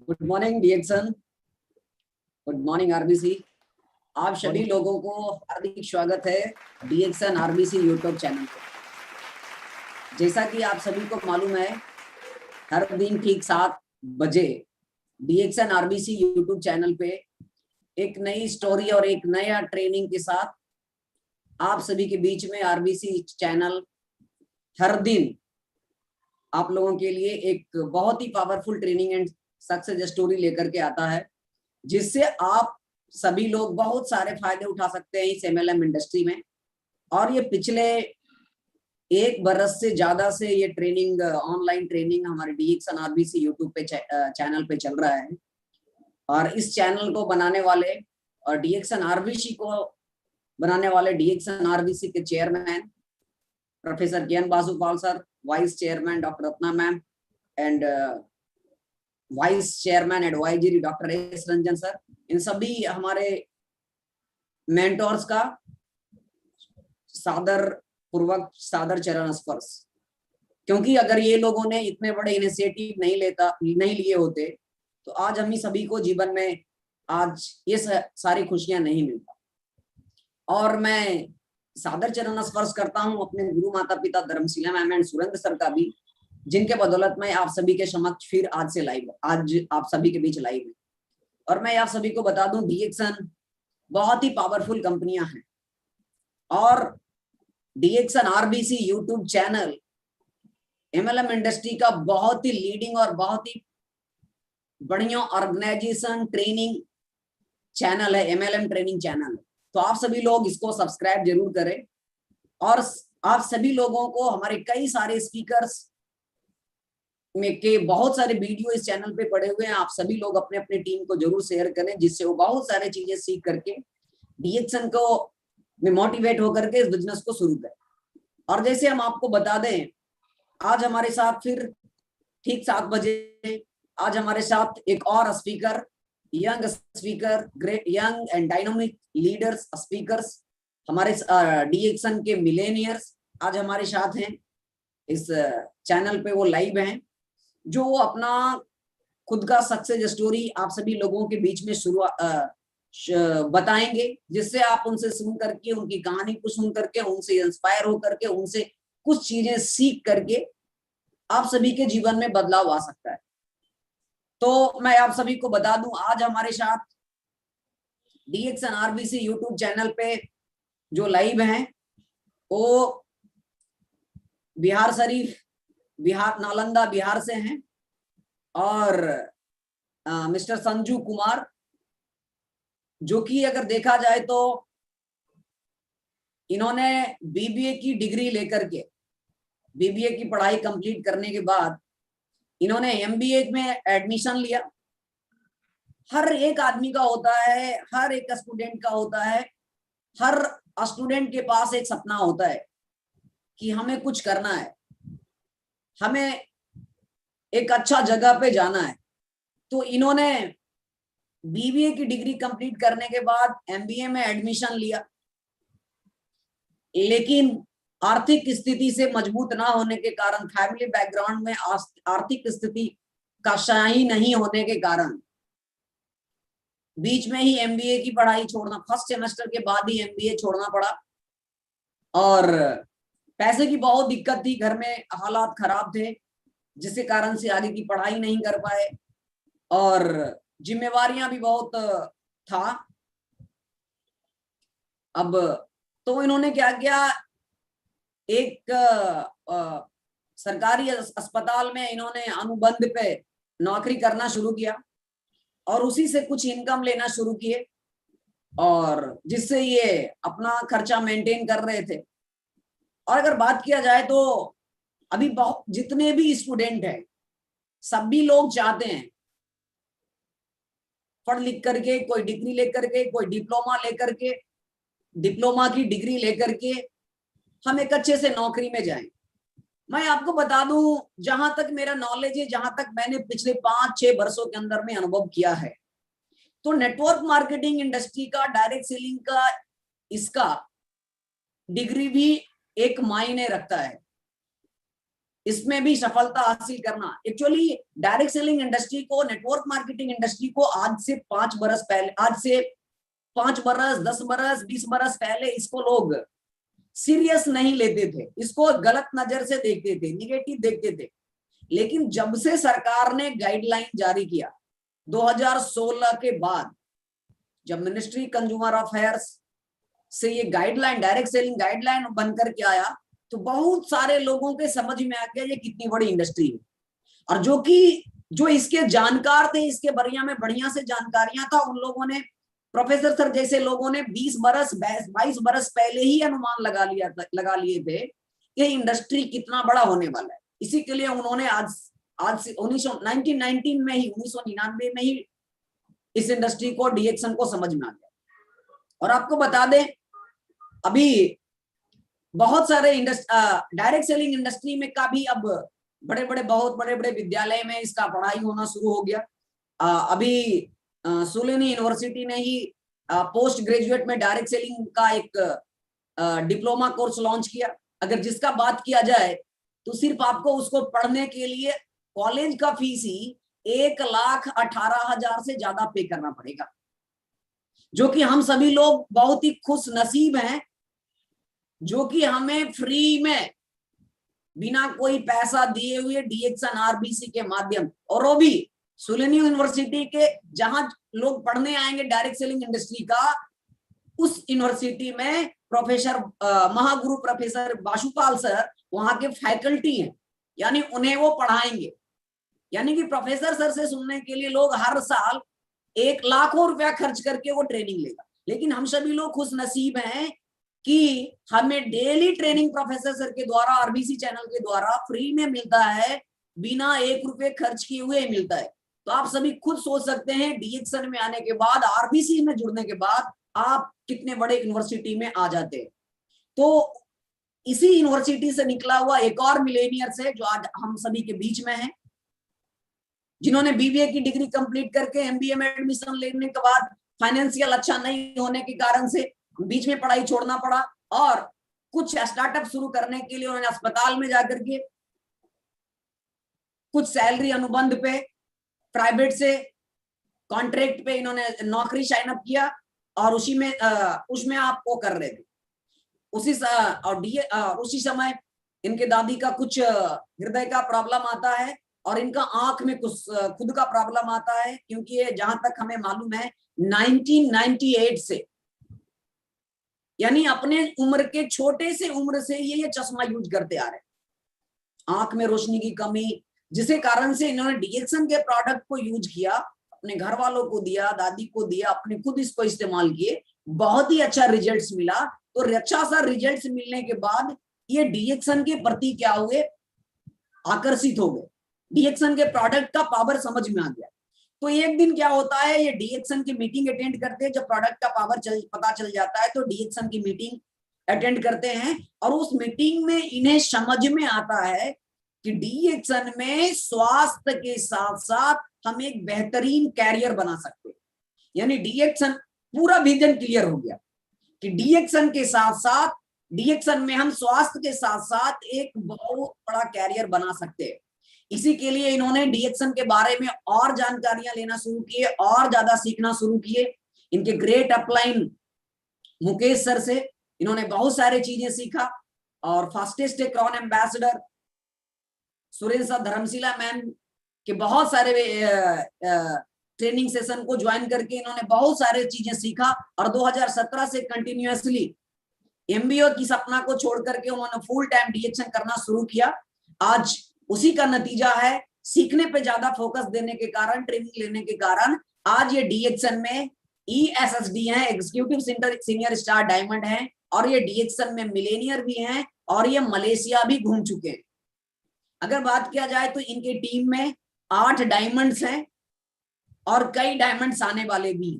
Good morning DXN. Good morning RBC. आप सभी लोगों को हार्दिक स्वागत है डीएक्सन आरबीसी यूट्यूब चैनल पर। जैसा कि आप सभी को मालूम है, हर दिन ठीक 7 बजे डीएक्सन आरबीसी यूट्यूब चैनल पे एक नई स्टोरी और एक नया ट्रेनिंग के साथ आप सभी के बीच में आरबीसी चैनल हर दिन आप लोगों के लिए एक बहुत ही powerful training and success story लेकर के आता है, जिससे आप सभी लोग बहुत सारे फायदे उठा सकते हैं इस एमएलएम इंडस्ट्री में। और ये पिछले 1 बरस से ज्यादा से ये ट्रेनिंग, ऑनलाइन ट्रेनिंग हमारे डीएक्सन आरबीसी यूट्यूब पे चैनल पे चल रहा है। और इस चैनल को बनाने वाले और डीएक्सन आरबीसी को बनाने वाले डीएक्सन आरबीसी के chairman professor Gyan Basupal sir, vice chairman doctor Ratna ma'am and vice chairman advisory doctor S Ranjan sir, इन सभी हमारे मेंटोर्स का सादर पूर्वक सादर चरण स्पर्श। क्योंकि अगर ये लोगों ने इतने बड़े इनिशिएटिव नहीं लिए होते तो आज हम ही सभी को जीवन में आज ये सारी खुशियां नहीं मिलता। और मैं सादर चरण स्पर्श करता हूं अपने गुरु माता पिता Dharamshila ma'am and Surendra sir का भी, जिनके बदौलत मैं आप सभी के समक्ष फिर आज आप सभी के बीच लाइव है। और मैं आप सभी को बता दूं, डीएक्सन बहुत ही पावरफुल कंपनियां हैं और DXN RBC YouTube channel MLM industry का बहुत ही लीडिंग और बहुत ही बढ़िया ऑर्गेनाइजेशन ट्रेनिंग चैनल है, एमएलएम ट्रेनिंग चैनल। तो आप सभी लोग इसको सब्सक्राइब जरूर करें। और आप सभी लोगों को हमारे कई सारे स्पीकर्स में के बहुत सारे वीडियो इस चैनल पे पड़े हुए हैं। आप सभी लोग अपने अपने टीम को जरूर शेयर करें, जिससे वो बहुत सारे चीजें सीख करके डीएक्सन को में मोटिवेट होकर के इस बिजनेस को शुरू करें। और जैसे हम आपको बता दें, आज हमारे साथ फिर ठीक 7 बजे आज हमारे साथ एक और speaker, young speaker, great young and dynamic leaders speakers, हमारे डीएक्सन के मिलेनियर्स आज हमारे साथ हैं इस चैनल पे। वो लाइव हैं जो अपना खुद का सक्सेस स्टोरी आप सभी लोगों के बीच में बताएंगे, जिससे आप उनसे सुन करके, उनकी कहानी को सुन करके, उनसे इंस्पायर हो करके, उनसे कुछ चीजें सीख करके आप सभी के जीवन में बदलाव आ सकता है। तो मैं आप सभी को बता दूं, आज हमारे साथ डीएक्सन आरबीसी यूट्यूब चैनल पे जो लाइव हैं वो बिहार शरीफ, बिहार नालंदा बिहार से हैं, और मिस्टर संजू कुमार, जो कि अगर देखा जाए तो इन्होंने बीबीए की डिग्री लेकर के, बीबीए की पढ़ाई कंप्लीट करने के बाद इन्होंने एमबीए में एडमिशन लिया। हर एक आदमी का होता है, हर एक स्टूडेंट का होता है, हर स्टूडेंट के पास एक सपना होता है कि हमें कुछ करना है, हमें एक अच्छा जगह पे जाना है। तो इन्होंने बीबीए की डिग्री कंप्लीट करने के बाद एमबीए में एडमिशन लिया, लेकिन आर्थिक स्थिति से मजबूत ना होने के कारण, फैमिली बैकग्राउंड में आर्थिक स्थिति का सही नहीं होने के कारण बीच में ही एमबीए की पढ़ाई छोड़ना, फर्स्ट सेमेस्टर के बाद ही एमबीए छोड़ना पड़ा। और पैसे की बहुत दिक्कत थी, घर में हालात खराब थे, जिसके कारण से आगे की पढ़ाई नहीं कर पाए और जिम्मेवारियां भी बहुत था। अब तो इन्होंने क्या किया, एक सरकारी अस्पताल में इन्होंने अनुबंध पे नौकरी करना शुरू किया और उसी से कुछ इनकम लेना शुरू किए, और जिससे ये अपना खर्चा मेंटेन कर रहे थे। और अगर बात किया जाए तो अभी बहुत जितने भी स्टूडेंट हैं, सभी लोग चाहते हैं पढ़ लिख करके, कोई डिग्री लेकर के, कोई डिप्लोमा लेकर के, डिप्लोमा की डिग्री लेकर के हम एक अच्छे से नौकरी में जाएं। मैं आपको बता दूं, जहां तक मेरा नॉलेज है, जहां तक मैंने पिछले 5-6 वर्षों के अंदर में अनुभव किया है, तो नेटवर्क मार्केटिंग इंडस्ट्री का, डायरेक्ट सेलिंग का, इसका डिग्री भी एक मायने रखता है। इसमें भी सफलता हासिल करना। एक्चुअली डायरेक्ट सेलिंग इंडस्ट्री को, नेटवर्क मार्केटिंग इंडस्ट्री को आज से 5 बरस पहले, आज से 5 बरस, 10 बरस, 20 बरस पहले इसको लोग सीरियस नहीं लेते थे, इसको गलत नजर से देखते थे, निगेटिव देखते थे। लेकिन जब से सरकार ने गाइडलाइन जारी किया 2016 के बाद, जब मिनिस्ट्री कंज्यूमर अफेयर्स से ये गाइडलाइन, डायरेक्ट सेलिंग गाइडलाइन बनकर के आया, तो बहुत सारे लोगों के समझ में आ गया ये कितनी बड़ी इंडस्ट्री है। और जो इसके जानकार थे, इसके बढ़िया से जानकारियां था, उन लोगों ने, प्रोफेसर सर जैसे लोगों ने 20 बरस 22 बरस पहले ही अनुमान लगा लिए थे कि इंडस्ट्री कितना बड़ा होने वाला है। इसी के लिए उन्होंने आज से 1919 में ही, 1999 में ही इस इंडस्ट्री को, डीएक्सन को समझ में आ गया। और आपको बता दें, अभी बहुत सारे डायरेक्ट सेलिंग इंडस्ट्री में का भी अब बहुत बड़े बड़े विद्यालय में इसका पढ़ाई होना शुरू हो गया। अभी सुलेनी यूनिवर्सिटी ने ही पोस्ट ग्रेजुएट में डायरेक्ट सेलिंग का एक डिप्लोमा कोर्स लॉन्च किया। अगर जिसका बात किया जाए तो सिर्फ आपको उसको पढ़ने के लिए कॉलेज का फीस ही 1,18,000 से ज्यादा पे करना पड़ेगा, जो कि हम सभी लोग बहुत ही खुश नसीब हैं, जो कि हमें फ्री में बिना कोई पैसा दिए हुए डीएक्सन आरबीसी के माध्यम, और वो भी सुलेनी यूनिवर्सिटी के, जहां लोग पढ़ने आएंगे डायरेक्ट सेलिंग इंडस्ट्री का, उस यूनिवर्सिटी में प्रोफेसर महागुरु प्रोफेसर बाशुपाल सर वहां के फैकल्टी हैं, यानी उन्हें वो पढ़ाएंगे। यानी कि प्रोफेसर सर से सुनने के लिए लोग हर साल 1 लाखों रुपया खर्च करके वो ट्रेनिंग लेगा। लेकिन हम सभी लोग खुश नसीब हैं कि हमें डेली ट्रेनिंग प्रोफेसर सर के द्वारा, आरबीसी चैनल के द्वारा फ्री में मिलता है, बिना 1 रुपये खर्च किए हुए मिलता है। तो आप सभी खुद सोच सकते हैं, डीएक्सन में आने के बाद, आरबीसी में जुड़ने के बाद आप कितने बड़े यूनिवर्सिटी में आ जाते हैं। तो इसी यूनिवर्सिटी से निकला हुआ एक और मिलेनियर्स है जो आज हम सभी के बीच में है, जिन्होंने बीबीए की डिग्री कंप्लीट करके एमबीए में एडमिशन लेने के बाद फाइनेंशियल अच्छा नहीं होने के कारण से बीच में पढ़ाई छोड़ना पड़ा, और कुछ स्टार्टअप शुरू करने के लिए उन्होंने अस्पताल में जाकर के कुछ सैलरी अनुबंध पे, प्राइवेट से कॉन्ट्रैक्ट पे इन्होंने नौकरी साइन अप किया, और उसमें आप वो कर रहे थे। उसी समय इनके दादी का कुछ हृदय का प्रॉब्लम आता है, और इनका आंख में कुछ खुद का प्रॉब्लम आता है, क्योंकि ये जहां तक हमें मालूम है 1998 से, यानी अपने उम्र के छोटे से उम्र से ये चश्मा यूज करते आ रहे हैं। आंख में रोशनी की कमी, जिसके कारण से इन्होंने डीएक्सन के प्रोडक्ट को यूज किया, अपने घर वालों को दिया, दादी को दिया, अपने खुद इसको इस्तेमाल किए, बहुत ही अच्छा रिजल्ट्स मिला। तो अच्छा सा रिजल्ट्स मिलने के बाद ये डीएक्सन के प्रति क्या हुए, आकर्षित हो गए। डीएक्सन के प्रोडक्ट का पावर समझ में आ गया। तो एक दिन क्या होता है, ये डीएक्सन की मीटिंग अटेंड करते हैं। जब प्रोडक्ट का पावर पता चल जाता है तो डीएक्सन की मीटिंग अटेंड करते हैं, और उस मीटिंग में इन्हें समझ में आता है कि डीएक्सन में स्वास्थ्य के साथ साथ हम एक बेहतरीन कैरियर बना सकते हैं। यानी डीएक्सन, पूरा विजन क्लियर हो गया कि डीएक्सन के साथ साथ, डीएक्सन में हम स्वास्थ्य के साथ साथ एक बहुत बड़ा कैरियर बना सकते हैं। इसी के लिए इन्होंने डीएक्सन के बारे में और जानकारियां लेना शुरू किए, और ज्यादा सीखना शुरू किए। इनके ग्रेट अपलाइन मुकेश सर से इन्होंने बहुत सारी चीजें सीखा, और fastest crown ambassador Surendra Dharmshila ma'am के बहुत सारे ट्रेनिंग सेशन को ज्वाइन करके इन्होंने बहुत सारे चीजें सीखा, और 2017 से कंटिन्यूअसली एमबीए की सपना को छोड़ करके उन्होंने फुल टाइम डीएक्सन करना शुरू किया। आज उसी का नतीजा है, सीखने पे ज्यादा फोकस देने के कारण, ट्रेनिंग लेने के कारण आज ये डीएक्सन में ESSD हैं, एग्जीक्यूटिव सीनियर स्टार डायमंड हैं, और ये डीएक्सन में मिलेनियर भी हैं, और ये मलेशिया भी घूम चुके हैं। अगर बात किया जाए तो इनके टीम में 8 डायमंड्स हैं, और कई डायमंड्स आने वाले भी।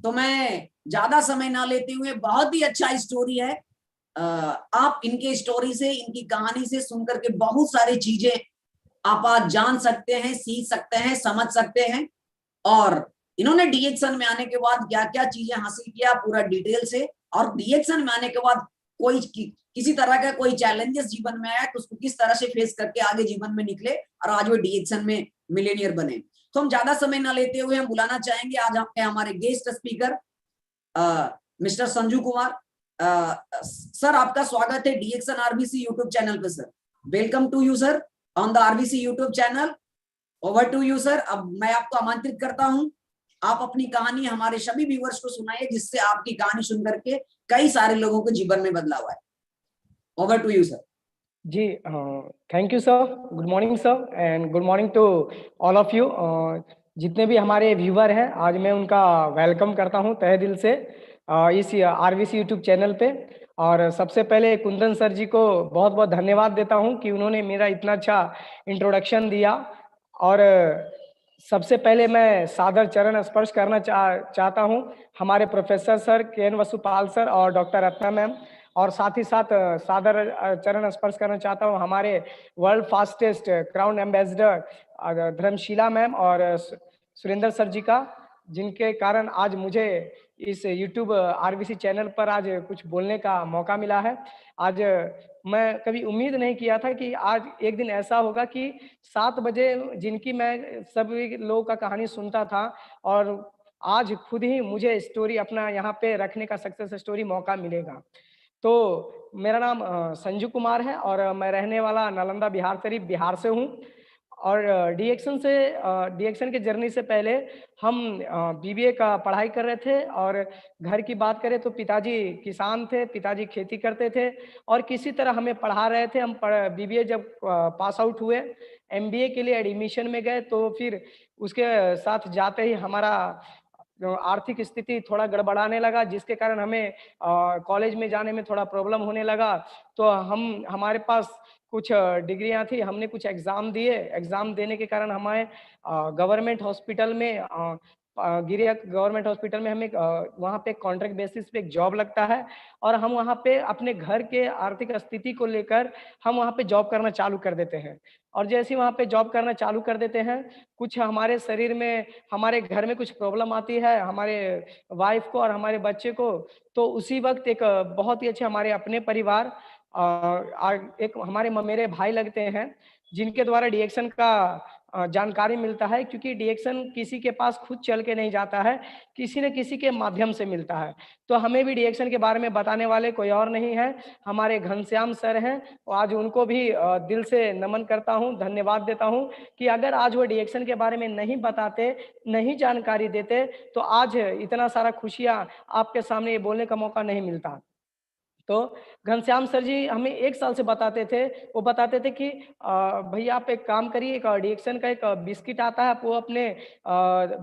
तो मैं ज्यादा समय ना लेते हुए, बहुत ही अच्छा स्टोरी है, आप इनके स्टोरी से, इनकी कहानी से सुनकर के बहुत सारी चीजें आप आज जान सकते हैं, सीख सकते हैं, समझ सकते हैं। और इन्होंने डीएक्सन में आने के बाद क्या क्या चीजें हासिल किया पूरा डिटेल से, और डीएक्सन में आने के बाद किसी तरह का कोई चैलेंजेस जीवन में आया तो उसको किस तरह से फेस करके आगे जीवन में निकले और आज वो डीएक्सन में मिलेनियर बने। तो हम ज्यादा समय ना लेते हुए हम बुलाना चाहेंगे आज हमारे guest speaker mister Sanju Kumar. Sir आपका स्वागत है डीएक्सन आरबीसी यूट्यूब चैनल पे sir. Welcome to you sir on the RBC YouTube channel. Over to you sir. अब मैं आपको आमंत्रित करता हूं, आप अपनी कहानी हमारे सभी व्यूअर्स को सुनाइए जिससे आपकी कहानी सुन करके कई सारे लोगों के जीवन में बदलाव आए। Over to you sir. जी thank you sir, good morning sir and good morning to all of you. जितने भी हमारे व्यूवर हैं आज मैं उनका वेलकम करता हूं तहे दिल से इस आरबीसी यूट्यूब चैनल पे। और सबसे पहले कुंदन सर जी को बहुत बहुत धन्यवाद देता हूं कि उन्होंने मेरा इतना अच्छा इंट्रोडक्शन दिया। और सबसे पहले मैं सादर चरण स्पर्श करना चाहता हूं हमारे professor sir K. N.. Vasupal sir और डॉक्टर रत्ना मैम, और साथ ही साथ सादर चरण स्पर्श करना चाहता हूं हमारे world fastest crown ambassador Dharmshila ma'am और सुरेंद्र सर जी का, जिनके कारण आज मुझे इस यूट्यूब आरबीसी चैनल पर आज कुछ बोलने का मौका मिला है। आज मैं कभी उम्मीद नहीं किया था कि आज एक दिन ऐसा होगा कि 7 बजे जिनकी मैं सभी लोगों का कहानी सुनता था और आज खुद ही मुझे स्टोरी अपना यहाँ पे रखने का सक्सेस स्टोरी मौका मिलेगा। तो मेरा नाम संजू कुमार है और मैं रहने वाला नालंदा बिहार शरीफ बिहार से हूँ। और डीएक्सन के जर्नी से पहले हम बीबीए का पढ़ाई कर रहे थे। और घर की बात करें तो पिताजी किसान थे, पिताजी खेती करते थे और किसी तरह हमें पढ़ा रहे थे। हम बीबीए जब पास आउट हुए, एमबीए के लिए एडमिशन में गए तो फिर उसके साथ जाते ही हमारा आर्थिक स्थिति थोड़ा गड़बड़ाने लगा, जिसके कारण हमें कॉलेज में जाने में थोड़ा प्रॉब्लम होने लगा। तो हमारे पास कुछ डिग्रियां थी, हमने कुछ एग्ज़ाम दिए। एग्ज़ाम देने के कारण हमें गवर्नमेंट हॉस्पिटल में गिरिया गवर्नमेंट हॉस्पिटल में हमें वहाँ पे कॉन्ट्रैक्ट बेसिस पे एक जॉब लगता है और हम वहाँ पे अपने घर के आर्थिक स्थिति को लेकर हम वहाँ पे जॉब करना चालू कर देते हैं। और जैसे ही वहाँ पे जॉब करना चालू कर देते हैं, कुछ हमारे शरीर में, हमारे घर में कुछ प्रॉब्लम आती है हमारे वाइफ को और हमारे बच्चे को। तो उसी वक्त एक बहुत ही अच्छे हमारे अपने परिवार एक हमारे मेरे भाई लगते हैं, जिनके द्वारा डीएक्सन का जानकारी मिलता है। क्योंकि डीएक्सन किसी के पास खुद चल के नहीं जाता है, किसी न किसी के माध्यम से मिलता है। तो हमें भी डीएक्सन के बारे में बताने वाले कोई और नहीं है, हमारे घनश्याम सर हैं। आज उनको भी दिल से नमन करता हूं, धन्यवाद देता हूं कि अगर आज वो डीएक्सन के बारे में नहीं बताते, नहीं जानकारी देते, तो आज इतना सारा खुशियां आपके सामने ये बोलने का मौका नहीं मिलता। तो घनश्याम सर जी हमें 1 साल से बताते थे, वो बताते थे कि भैया आप एक काम करिए, एक डीएक्सन का एक बिस्किट आता है, आप वो अपने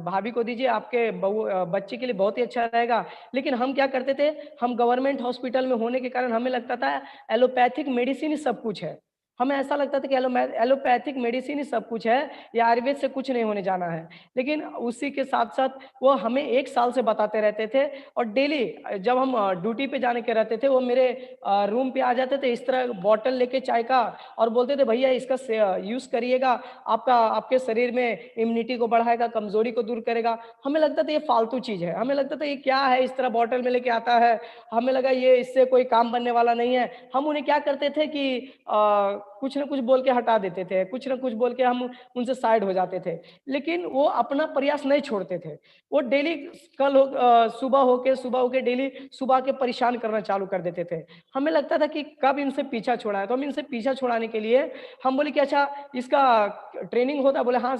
भाभी को दीजिए, आपके बच्चे के लिए बहुत ही अच्छा रहेगा। लेकिन हम क्या करते थे, हम गवर्नमेंट हॉस्पिटल में होने के कारण हमें लगता था एलोपैथिक मेडिसिन ही सब कुछ है। हमें ऐसा लगता था कि एलोपैथिक मेडिसिन ही सब कुछ है, या आयुर्वेद से कुछ नहीं होने जाना है। लेकिन उसी के साथ-साथ वो हमें 1 साल से बताते रहते थे। और डेली जब हम ड्यूटी पे जाने के रहते थे, वो मेरे रूम पे आ जाते थे इस तरह बॉटल लेके चाय का, और बोलते थे भैया इसका यूज़ करिएगा, आपके शरीर में इम्यूनिटी को बढ़ाएगा, कमज़ोरी को दूर करेगा। हमें लगता था ये फालतू चीज़ है, हमें लगता था ये क्या है इस तरह बॉटल में लेके आता है, हमें लगा ये इससे कोई काम बनने वाला नहीं है। हम उन्हें क्या करते थे कि कुछ न कुछ बोल के हटा देते थे, कुछ न कुछ बोल के हम उनसे साइड हो जाते थे। लेकिन वो अपना प्रयास नहीं छोड़ते थे। वो डेली सुबह होके डेली सुबह के परेशान करना चालू कर देते थे। हमें लगता था कि कब इनसे पीछा छुड़ाएँ, तो हम इनसे पीछा छुड़ाने के लिए हम बोले कि अच्छा इसका ट्रेनिंग होता है? बोले हाँ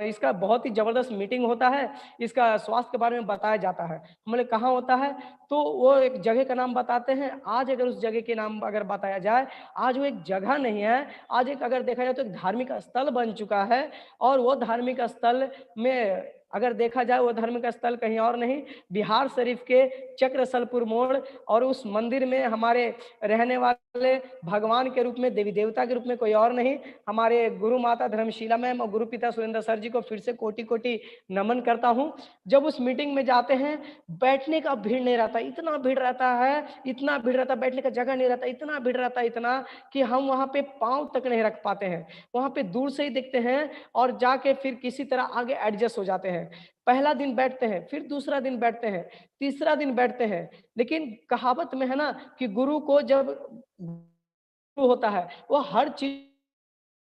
इसका बहुत ही ज़बरदस्त मीटिंग होता है, इसका स्वास्थ्य के बारे में बताया जाता है। हम बोले कहाँ होता है? तो वो एक जगह का नाम बताते हैं। आज अगर उस जगह के नाम अगर बताया जाए, आज वो एक जगह नहीं है, आज एक अगर देखा जाए तो एक धार्मिक स्थल बन चुका है। और वो धार्मिक स्थल में अगर देखा जाए, वो धार्मिक स्थल कहीं और नहीं, बिहार शरीफ के चक्रसलपुर मोड़। और उस मंदिर में हमारे रहने वाले भगवान के रूप में, देवी देवता के रूप में कोई और नहीं, हमारे गुरु माता धर्मशीला मैम और गुरु पिता सुरेंद्र सर जी को फिर से कोटि कोटि नमन करता हूँ। जब उस मीटिंग में जाते हैं, बैठने का भीड़ नहीं रहता, इतना भीड़ रहता है, इतना भीड़ रहता, बैठने का जगह नहीं रहता, इतना भीड़ रहता, इतना कि हम वहाँ पे पाँव तक नहीं रख पाते हैं। वहाँ पे दूर से ही देखते हैं और जाके फिर किसी तरह आगे एडजस्ट हो जाते हैं। हैं। पहला दिन बैठते हैं, फिर दूसरा दिन बैठते हैं, तीसरा दिन बैठते हैं, लेकिन कहावत में है ना कि गुरु को जब गुरु होता है वो हर चीज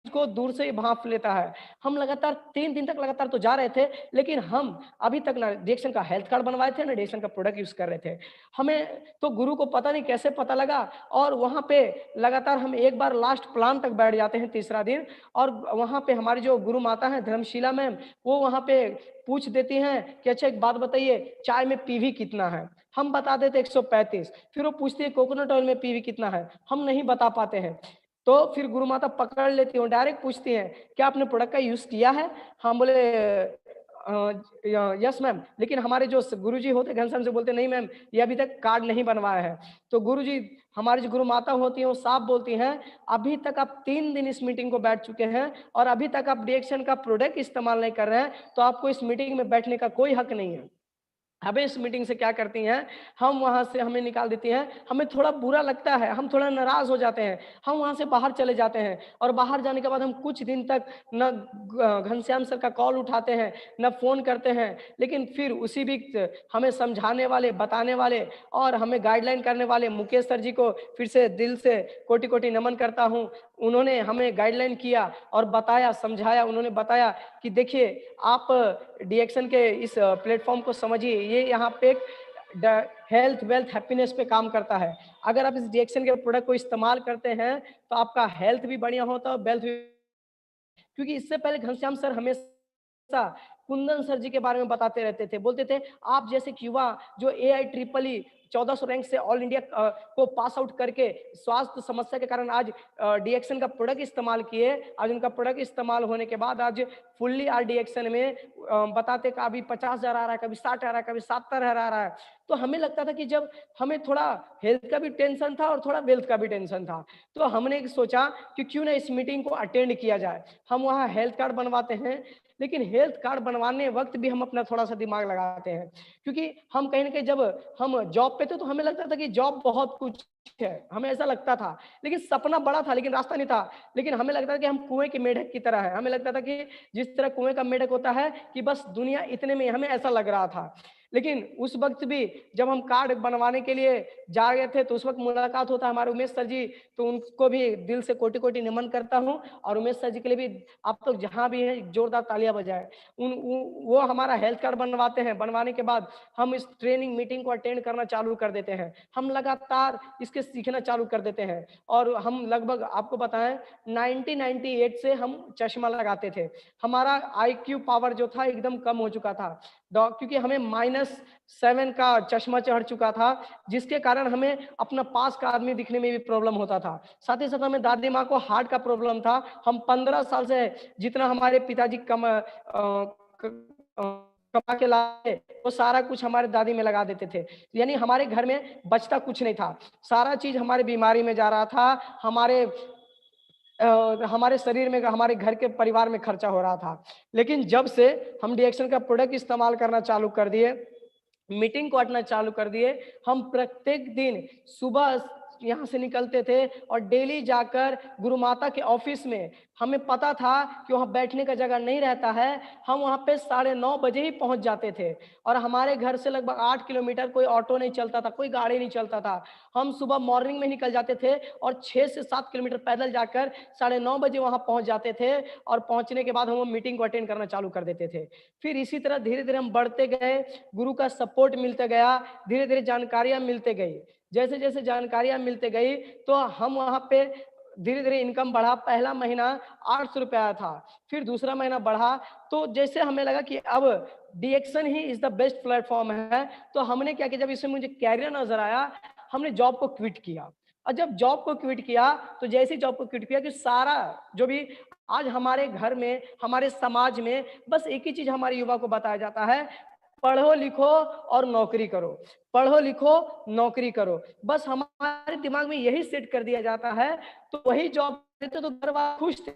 को दूर से ही भांप लेता है। हम लगातार 3 दिन तक लगातार तो जा रहे थे, लेकिन हम अभी तक ना डिएक्शन का हेल्थ कार्ड बनवाए थे, ना डिएक्शन का प्रोडक्ट यूज़ कर रहे थे। हमें तो गुरु को पता नहीं कैसे पता लगा, और वहाँ पे लगातार हम एक बार लास्ट प्लान तक बैठ जाते हैं तीसरा दिन, और वहाँ पे हमारी जो गुरु माता हैं धर्मशिला मैम, वो वहाँ पे पूछ देती हैं कि अच्छा एक बात बताइए, चाय में पीवी कितना है? हम बता देते 135। फिर वो पूछती है कोकोनट ऑयल में पीवी कितना है? हम नहीं बता पाते हैं। तो फिर गुरु माता पकड़ लेती हूँ, डायरेक्ट पूछती हैं, "क्या आपने प्रोडक्ट का यूज़ किया है?" हम बोले यस मैम। लेकिन हमारे जो गुरुजी होते घनश्याम से बोलते, "नहीं मैम, ये अभी तक कार्ड नहीं बनवाया है।" तो गुरुजी, हमारी जो गुरु माता होती हैं, वो साफ बोलती हैं, "अभी तक आप 3 दिन इस मीटिंग को बैठ चुके हैं और अभी तक आप डिएक्शन का प्रोडक्ट इस्तेमाल नहीं कर रहे हैं, तो आपको इस मीटिंग में बैठने का कोई हक नहीं है।" हमें इस मीटिंग से क्या करती हैं, हम वहाँ से हमें निकाल देती हैं। हमें थोड़ा बुरा लगता है, हम थोड़ा नाराज़ हो जाते हैं, हम वहाँ से बाहर चले जाते हैं, और बाहर जाने के बाद हम कुछ दिन तक न घनश्याम सर का कॉल उठाते हैं, न फ़ोन करते हैं। लेकिन फिर उसी बीच हमें समझाने वाले, बताने वाले और हमें गाइडलाइन करने वाले मुकेश सर जी को फिर से दिल से कोटि-कोटि नमन करता हूँ। उन्होंने हमें गाइडलाइन किया और बताया, समझाया। उन्होंने बताया कि देखिए, आप डिएक्शन के इस प्लेटफ़ॉर्म को समझिए, ये यहाँ पे ड हेल्थ, वेल्थ, हैप्पीनेस पे काम करता है। अगर आप इस डिएक्शन के प्रोडक्ट को इस्तेमाल करते हैं, तो आपका हेल्थ भी बढ़िया होता है और वेल्थ भी। क्योंकि इससे पहले घनश्याम सर हमेशा कुंदन सर जी के बारे में बताते रहते थे, बोलते थे, "आप जैसे एक युवा जो एआई ट्रिपल ई 1400 रैंक से ऑल इंडिया को पास आउट करके स्वास्थ्य समस्या के कारण आज डिएक्शन का प्रोडक्ट इस्तेमाल किए, आज उनका प्रोडक्ट इस्तेमाल होने के बाद आज फुल्ली आर डिएक्शन में बताते कभी 50,000 आ रहा है, कभी 60 आ रहा है, कभी 70,000 आ रहा है।" तो हमें लगता था कि जब हमें थोड़ा हेल्थ का भी टेंशन था और थोड़ा वेल्थ का भी टेंशन था, तो हमने सोचा कि क्यों ना इस मीटिंग को अटेंड किया जाए। हम वहाँ हेल्थ कार्ड बनवाते हैं, लेकिन हेल्थ कार्ड बनवाने वक्त भी हम अपना थोड़ा-सा दिमाग लगाते हैं, क्योंकि हम कहीं न कहीं जब हम जॉब पे थे, तो हमें लगता था कि जॉब बहुत कुछ है, हमें ऐसा लगता था। लेकिन सपना बड़ा था, लेकिन रास्ता नहीं था। लेकिन हमें लगता था कि हम कुएँ के मेढक की तरह हैं। हमें लगता था कि जिस तरह कुएँ का मेढक होता है कि बस दुनिया इतने में, हमें ऐसा लग रहा था। लेकिन उस वक़्त भी जब हम कार्ड बनवाने के लिए जा रहे थे, तो उस वक़्त मुलाकात होता है हमारे उमेश सर जी, तो उनको भी दिल से कोटि-कोटि नमन करता हूँ, और उमेश सर जी के लिए भी आप लोग जहाँ भी हैं जोरदार तालियाँ बजाएँ। उन वो हमारा हेल्थ कार्ड बनवाते हैं, बनवाने के बाद हम इस ट्रेनिंग मीटिंग को अटेंड करना चालू कर देते हैं। हम लगातार इसके सीखना चालू कर देते हैं, और हम लगभग आपको बताएँ 1998 से हम चश्मा लगाते थे। हमारा आईक्यू पावर जो था एकदम कम हो चुका था। क्योंकि हमें -7 का चश्मा चढ़ चुका था, जिसके कारण हमें अपना पास का आदमी दिखने में भी प्रॉब्लम होता था। साथ ही साथ हमें दादी माँ को हार्ट का प्रॉब्लम था। हम 15 साल से जितना हमारे पिताजी कमा के लाए, वो सारा कुछ हमारे दादी में लगा देते थे। यानी हमारे घर में बचता कुछ नहीं था। सारा चीज़ हमारी बीमारी में जा रहा था, हमारे शरीर में, हमारे घर के परिवार में खर्चा हो रहा था। लेकिन जब से हम डिएक्शन का प्रोडक्ट इस्तेमाल करना चालू कर दिए, मीटिंग को अटेंड चालू कर दिए, हम प्रत्येक दिन सुबह यहाँ से निकलते थे और डेली जाकर गुरु माता के ऑफिस में, हमें पता था कि वहाँ बैठने का जगह नहीं रहता है, हम वहाँ पे 9:30 बजे ही पहुँच जाते थे, और हमारे घर से लगभग 8 किलोमीटर कोई ऑटो नहीं चलता था, कोई गाड़ी नहीं चलता था। हम सुबह मॉर्निंग में निकल जाते थे और 6 से 7 किलोमीटर पैदल जाकर 9:30 बजे वहाँ पहुँच जाते थे, और पहुँचने के बाद हम वो मीटिंग को अटेंड करना चालू कर देते थे। फिर इसी तरह धीरे-धीरे हम बढ़ते गए, गुरु का सपोर्ट मिलते गया, धीरे-धीरे जानकारियाँ मिलते गई। जैसे-जैसे जानकारियाँ मिलते गई, तो हम वहाँ पे धीरे-धीरे इनकम बढ़ा। पहला महीना 800 रुपए आया था, फिर दूसरा महीना बढ़ा, तो जैसे हमें लगा कि अब डिएक्शन ही इज़ द बेस्ट प्लेटफ़ॉर्म है, तो हमने क्या किया, जब इसमें मुझे कैरियर नज़र आया, हमने जॉब को क्विट किया। और जब जॉब को क्विट किया, तो जैसे ही जॉब को क्विट किया कि सारा जो भी आज हमारे घर में, हमारे समाज में बस एक ही चीज़ हमारे युवा को बताया जाता है, पढ़ो लिखो और नौकरी करो, पढ़ो लिखो, नौकरी करो। बस हमारे दिमाग में यही सेट कर दिया जाता है, तो वही जॉब देते तो घर वाले खुश थे।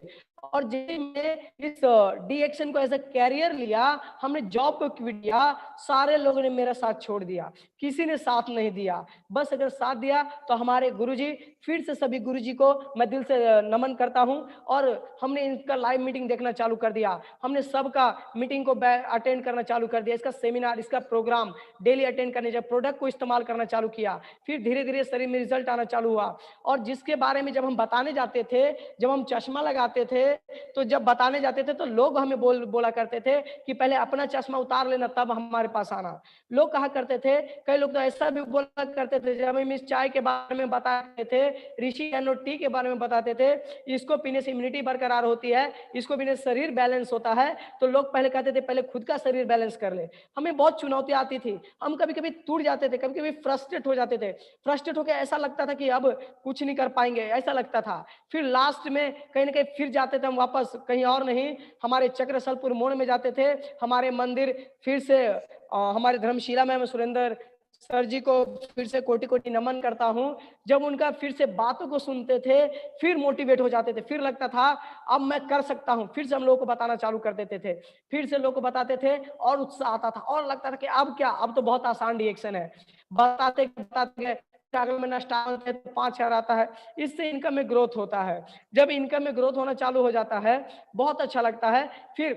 और जैसे मैंने इस डी एक्शन को एज अ कैरियर लिया, हमने जॉब को क्विट किया, सारे लोगों ने मेरा साथ छोड़ दिया, किसी ने साथ नहीं दिया। बस अगर साथ दिया तो हमारे गुरुजी, फिर से सभी गुरुजी को मैं दिल से नमन करता हूं। और हमने इनका लाइव मीटिंग देखना चालू कर दिया, हमने सबका मीटिंग को अटेंड करना चालू कर दिया, इसका सेमिनार, इसका प्रोग्राम डेली अटेंड करने, जब प्रोडक्ट को इस्तेमाल करना चालू किया, फिर धीरे धीरे शरीर में रिजल्ट आना चालू हुआ। और जिसके बारे में जब हम बताने जाते थे, जब हम चश्मा लगाते थे, तो जब बताने जाते थे तो लोग हमें बोला करते थे कि पहले अपना चश्मा उतार लेना तब हमारे पास आना। लोग कहा करते थे, कई लोग तो ऐसा भी बोला करते थे, जब हम इस चाय के बारे में बताते थे, ऋषि एनो टी के बारे में बताते थे, इसको पीने से इम्यूनिटी बरकरार होती है, इसको पीने से शरीर बैलेंस होता है, तो लोग पहले कहते थे पहले खुद का शरीर बैलेंस कर ले। हमें बहुत चुनौतियां आती थी, हम कभी कभी टूट जाते थे, कभी कभी फ्रस्ट्रेट हो जाते थे, फ्रस्ट्रेट होकर ऐसा लगता था कि अब कुछ नहीं कर पाएंगे, ऐसा लगता था। फिर लास्ट में कहीं ना कहीं फिर जाते थे हम वापस, कहीं और नहीं, हमारे चक्रसलपुर मोड़ में जाते थे, हमारे मंदिर फिर से हमारे धर्मशिला में सुरेंद्र सर जी को फिर से कोटि कोटि नमन करता हूं। जब उनका फिर से बातों को सुनते थे, फिर मोटिवेट हो जाते थे, फिर लगता था अब मैं कर सकता हूं, फिर से हम लोगों को बताना चालू कर देते थे, फिर से लोगों को बताते थे और उत्साह आता था और लगता था कि अब क्या, अब तो बहुत आसान रिएक्शन है। बताते बताते अगर महीना स्टार्ट होता है तो 5,000 आता है, इससे इनकम में ग्रोथ होता है। जब इनकम में ग्रोथ होना चालू हो जाता है, बहुत अच्छा लगता है। फिर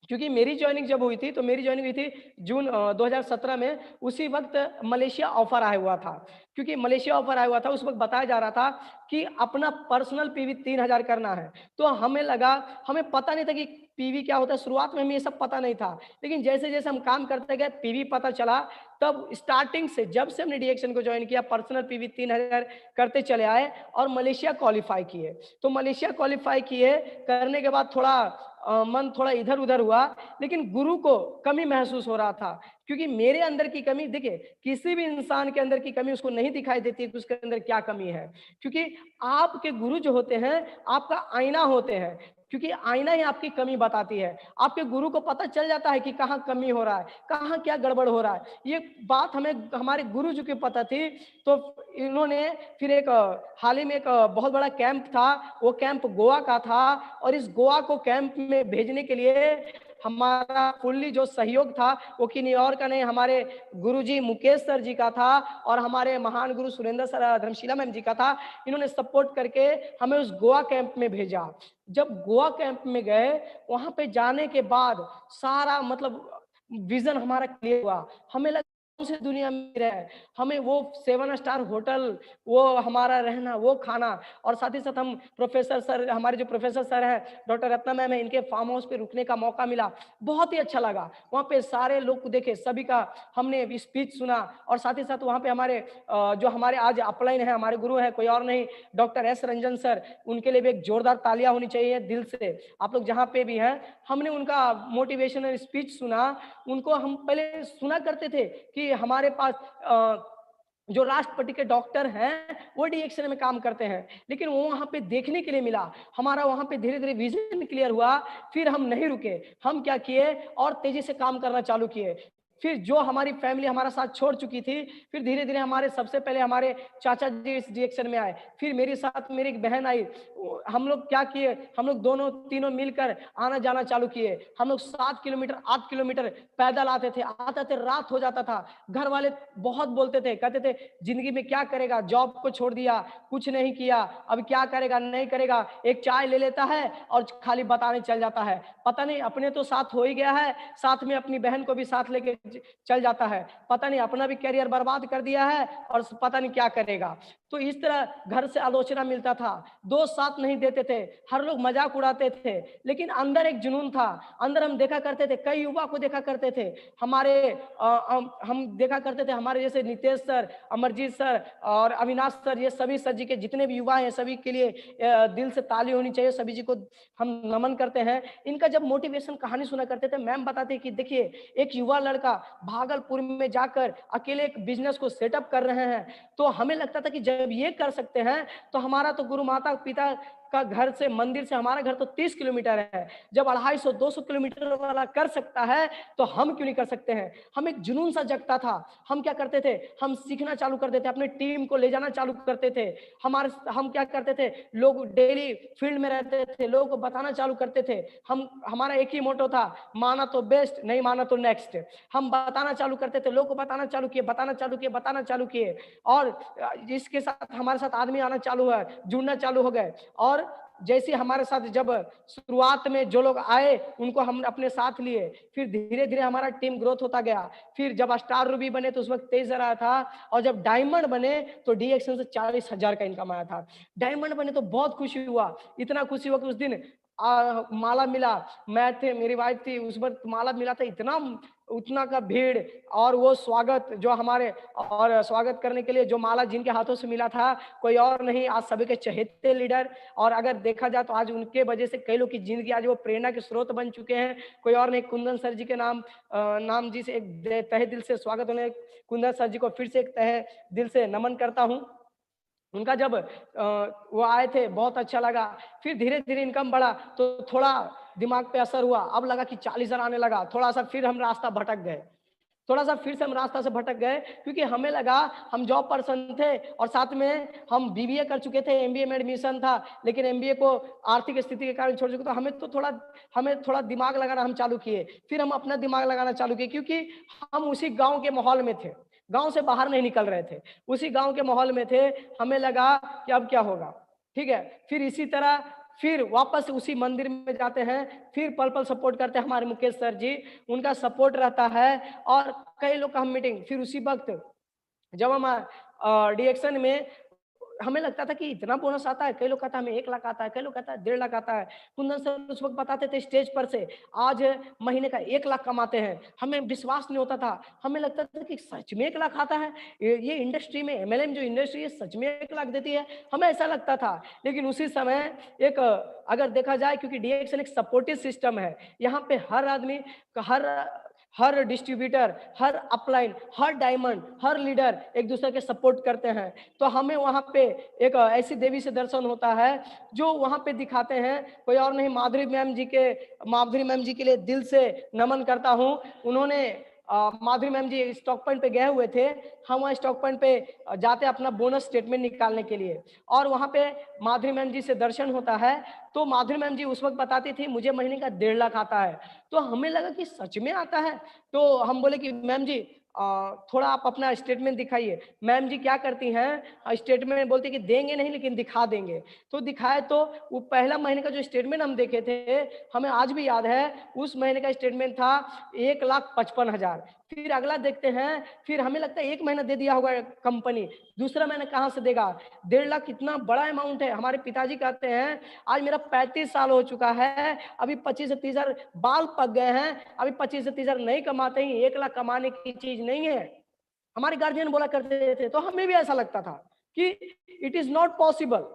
क्योंकि मेरी ज्वाइनिंग जब हुई थी, तो मेरी ज्वाइनिंग हुई थी जून 2017 में, उसी वक्त मलेशिया ऑफर आया हुआ था। क्योंकि मलेशिया ऑफर आया हुआ था, उस वक्त बताया जा रहा था कि अपना पर्सनल पीवी 3,000 करना है। तो हमें लगा, हमें पता नहीं था कि पीवी क्या होता है, शुरुआत में हमें ये सब पता नहीं था, लेकिन जैसे जैसे हम काम करते गए पीवी पता चला। तब स्टार्टिंग से जब से हमने डीएक्शन को ज्वाइन किया, पर्सनल पीवी 3,000 करते चले आए और मलेशिया क्वालिफाई किए। तो मलेशिया क्वालिफाई किए करने के बाद थोड़ा मन थोड़ा इधर उधर हुआ, लेकिन गुरु को कमी महसूस हो रहा था। क्योंकि मेरे अंदर की कमी, देखिए किसी भी इंसान के अंदर की कमी उसको नहीं दिखाई देती कि उसके अंदर क्या कमी है, क्योंकि आपके गुरु जो होते हैं आपका आईना होते हैं। क्योंकि आईना ही आपकी कमी बताती है, आपके गुरु को पता चल जाता है कि कहाँ कमी हो रहा है, कहाँ क्या गड़बड़ हो रहा है। ये बात हमें हमारे गुरु जी को पता थी। तो इन्होंने फिर एक हाल ही में एक बहुत बड़ा कैंप था, वो कैंप गोवा का था, और इस गोवा को कैंप में भेजने के लिए हमारा फुल्ली जो सहयोग था वो किन्हीं और का नहीं, हमारे गुरुजी मुकेश सर जी का था और हमारे महान गुरु सुरेंद्र सर धर्मशिला मैम जी का था। इन्होंने सपोर्ट करके हमें उस गोवा कैंप में भेजा। जब गोवा कैंप में गए, वहां पे जाने के बाद सारा मतलब विजन हमारा क्लियर हुआ। हमें लगा से दुनिया में रहे, हमें वो 7 स्टार होटल, वो हमारा रहना, वो खाना, और साथ ही साथ हम प्रोफेसर सर, हमारे जो प्रोफेसर सर हैं डॉक्टर रत्ना मैम है, इनके फार्म हाउस पे रुकने का मौका मिला। बहुत ही अच्छा लगा, वहाँ पे सारे लोग को देखे, सभी का हमने स्पीच सुना। और साथ ही साथ वहाँ पे हमारे जो हमारे आज अपलाइन है, हमारे गुरु है, कोई और नहीं, डॉक्टर एस रंजन सर, उनके लिए भी एक जोरदार तालियां होनी चाहिए दिल से। आप लोग जहाँ पे भी हैं, हमने उनका मोटिवेशनल स्पीच सुना। उनको हम पहले सुना करते थे कि हमारे पास जो राष्ट्रपति के डॉक्टर हैं वो डीएक्शन में काम करते हैं, लेकिन वो वहां पे देखने के लिए मिला, हमारा वहां पे धीरे धीरे विजन क्लियर हुआ। फिर हम नहीं रुके, हम क्या किए और तेजी से काम करना चालू किए। फिर जो हमारी फैमिली हमारा साथ छोड़ चुकी थी, फिर धीरे धीरे हमारे सबसे पहले हमारे चाचा जी इस डीएक्शन में आए, फिर मेरे साथ मेरी एक बहन आई। हम लोग क्या किए, हम लोग दोनों तीनों मिलकर आना जाना चालू किए। हम लोग 7 किलोमीटर 8 किलोमीटर पैदल आते थे, आते थे रात हो जाता था। घर वाले बहुत बोलते थे, कहते थे जिंदगी में क्या करेगा, जॉब को छोड़ दिया, कुछ नहीं किया, अब क्या करेगा, नहीं करेगा, एक चाय ले लेता है और खाली बताने चल जाता है। पता नहीं अपने तो साथ हो ही गया है, साथ में अपनी बहन को भी साथ लेके चल जाता है, पता नहीं अपना भी करियर बर्बाद कर दिया है और पता नहीं क्या करेगा। तो इस तरह घर से आलोचना मिलता था, दोस्त साथ नहीं देते थे, हर लोग मजाक उड़ाते थे, लेकिन अंदर एक जुनून था। अंदर हम देखा करते थे, कई युवा को देखा करते थे हमारे, हम देखा करते थे हमारे जैसे नितेश सर, अमरजीत सर और अविनाश सर, ये सभी सर जी के जितने भी युवा हैं सभी के लिए दिल से ताली होनी चाहिए, सभी जी को हम नमन करते हैं। इनका जब मोटिवेशन कहानी सुना करते थे, मैम बताते कि देखिए एक युवा लड़का भागलपुर में जाकर अकेले एक बिजनेस को सेटअप कर रहे हैं। तो हमें लगता था कि जब ये कर सकते हैं तो हमारा तो गुरु माता पिता का घर से, मंदिर से हमारा घर तो 30 किलोमीटर है, जब 250-200 किलोमीटर वाला कर सकता है तो हम क्यों नहीं कर सकते हैं। हम एक जुनून सा जगता था। हम क्या करते थे, हम सीखना चालू कर देते, अपने टीम को ले जाना चालू करते थे। हम क्या करते थे, लोग डेली फील्ड में रहते थे, लोगों को बताना चालू करते थे। हमारा एक ही मोटो था, माना तो बेस्ट, नहीं माना तो नेक्स्ट। हम बताना चालू करते थे, लोगों को बताना चालू किए, बताना चालू किए, और इसके साथ हमारे साथ आदमी आना चालू हुआ, जुड़ना चालू हो गए। और जैसे हमारे साथ जब शुरुआत में जो लोग आए उनको हम अपने साथ लिए, फिर धीरे धीरे हमारा टीम ग्रोथ होता गया। फिर जब स्टार रूबी बने तो उस वक्त 23,000 आया था, और जब डायमंड बने तो डी एक्शन से 40,000 का इनकम आया था। डायमंड बने तो बहुत खुशी हुआ, इतना खुशी हुआ कि उस दिन माला मिला, मैं थे, मेरी वाइफ थी, उस वक्त माला मिला था, इतना उतना का भीड़, और वो स्वागत जो हमारे, और स्वागत करने के लिए जो माला जिनके हाथों से मिला था, कोई और नहीं, आज सभी के चहेते लीडर। और अगर देखा जाए तो आज उनके वजह से कई लोग की जिंदगी आज वो प्रेरणा के स्रोत बन चुके हैं। कोई और नहीं, कुंदन सर जी के नाम जी से एक तहे दिल से स्वागत होने, कुंदन सर जी को फिर से एक तहे दिल से नमन करता हूँ। उनका जब वो आए थे बहुत अच्छा लगा। फिर धीरे धीरे इनकम बढ़ा तो थोड़ा दिमाग पे असर हुआ, अब लगा कि 40,000 आने लगा, थोड़ा सा फिर हम रास्ता भटक गए, थोड़ा सा फिर से हम रास्ता से भटक गए, क्योंकि हमें लगा, हम जॉब पर्सन थे और साथ में हम बीबीए कर चुके थे, एमबीए में एडमिशन था, लेकिन एमबीए को आर्थिक स्थिति के कारण छोड़ चुके, तो हमें थोड़ा दिमाग लगाना हम चालू किए। फिर हम अपना दिमाग लगाना चालू किए, क्योंकि हम उसी गांव के माहौल में थे, गांव से बाहर नहीं निकल रहे थे, उसी गांव के माहौल में थे। हमें लगा कि अब क्या होगा, ठीक है। फिर इसी तरह फिर वापस उसी मंदिर में जाते हैं, फिर पल पल सपोर्ट करते हैं हमारे मुकेश सर जी, उनका सपोर्ट रहता है, और कई लोग का हम मीटिंग। फिर उसी वक्त जब हम डिएक्शन में, हमें लगता था कि इतना बोनस आता है, कई लोग कहता है हमें 1 लाख आता है, कई लोग कहता है 1.5 लाख आता है। कुंदन सर उस वक्त बताते थे स्टेज पर से, आज महीने का 1 लाख कमाते हैं। हमें विश्वास नहीं होता था, हमें लगता था कि सच में 1 लाख आता है, ये इंडस्ट्री में, एमएलएम जो इंडस्ट्री है सच में 1 लाख देती है, हमें ऐसा लगता था। लेकिन उसी समय एक अगर देखा जाए, क्योंकि डीएक्शन एक सपोर्टिव सिस्टम है, यहाँ पे हर आदमी, हर डिस्ट्रीब्यूटर, हर अपलाइन, हर डायमंड, हर लीडर एक दूसरे के सपोर्ट करते हैं। तो हमें वहाँ पे एक ऐसी देवी से दर्शन होता है जो वहाँ पे दिखाते हैं, कोई और नहीं, माधुरी मैम जी के लिए दिल से नमन करता हूँ। उन्होंने माधुरी मैम जी स्टॉक पॉइंट पे गए हुए थे, हम वहाँ स्टॉक पॉइंट पे जाते अपना बोनस स्टेटमेंट निकालने के लिए, और वहाँ पे माधुरी मैम जी से दर्शन होता है। तो माधुरी मैम जी उस वक्त बताती थी मुझे महीने का 1.5 लाख आता है। तो हमें लगा कि सच में आता है। तो हम बोले कि मैम जी थोड़ा आप अपना स्टेटमेंट दिखाइए। मैम जी क्या करती हैं, स्टेटमेंट बोलती कि देंगे नहीं लेकिन दिखा देंगे। तो दिखाए, तो वो पहला महीने का जो स्टेटमेंट हम देखे थे, हमें आज भी याद है, उस महीने का स्टेटमेंट था 1,55,000। फिर अगला देखते हैं, फिर हमें लगता है 1 महीना दे दिया होगा कंपनी, दूसरा महीना कहाँ से देगा, 1.5 लाख कितना बड़ा अमाउंट है। हमारे पिताजी कहते हैं आज मेरा 35 साल हो चुका है, अभी 25 से 30 हजार बाल पक गए हैं, अभी 25 से 30 हजार नहीं कमाते ही, 1 लाख कमाने की चीज नहीं है। हमारे गार्जियन बोला करते थे, तो हमें भी ऐसा लगता था कि इट इज नॉट पॉसिबल,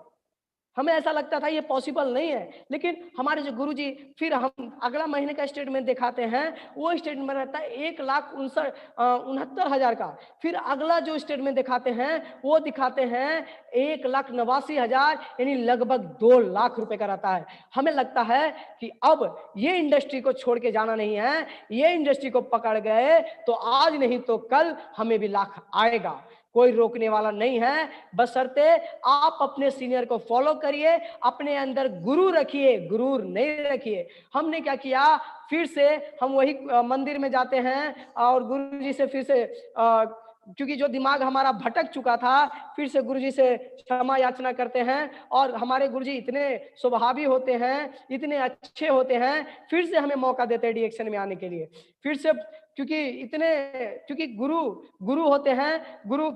हमें ऐसा लगता था ये पॉसिबल नहीं है। लेकिन हमारे जो गुरुजी, फिर हम अगला महीने का स्टेटमेंट दिखाते हैं, वो स्टेटमेंट रहता है 1,69,000 का। फिर अगला जो स्टेटमेंट दिखाते हैं वो दिखाते हैं 1,89,000, यानी लगभग 2 लाख रुपए का रहता है। हमें लगता है कि अब ये इंडस्ट्री को छोड़ के जाना नहीं है, ये इंडस्ट्री को पकड़ गए तो आज नहीं तो कल हमें भी लाख आएगा, कोई रोकने वाला नहीं है। बशर्ते आप अपने सीनियर को फॉलो करिए, अपने अंदर गुरु रखिए, गुरूर नहीं रखिए। हमने क्या किया, फिर से हम वही मंदिर में जाते हैं और गुरु जी से फिर से क्योंकि जो दिमाग हमारा भटक चुका था, फिर से गुरुजी से क्षमा याचना करते हैं। और हमारे गुरुजी इतने स्वभावी होते हैं, इतने अच्छे होते हैं, फिर से हमें मौका देते हैं डिएक्शन में आने के लिए। फिर से क्योंकि गुरु होते हैं, गुरु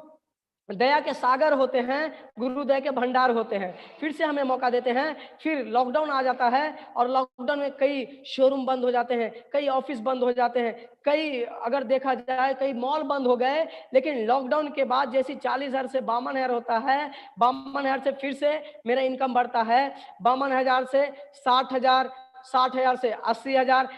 दया के सागर होते हैं, गुरु दया के भंडार होते हैं, फिर से हमें मौका देते हैं। फिर लॉकडाउन आ जाता है और लॉकडाउन में कई शोरूम बंद हो जाते हैं, कई ऑफिस बंद हो जाते हैं, कई अगर देखा जाए कई मॉल बंद हो गए। लेकिन लॉकडाउन के बाद जैसी 40,000 से 52,000 होता है, 52,000 से फिर से मेरा इनकम बढ़ता है, 52,000 से 60,000, 60,000 से 80,000,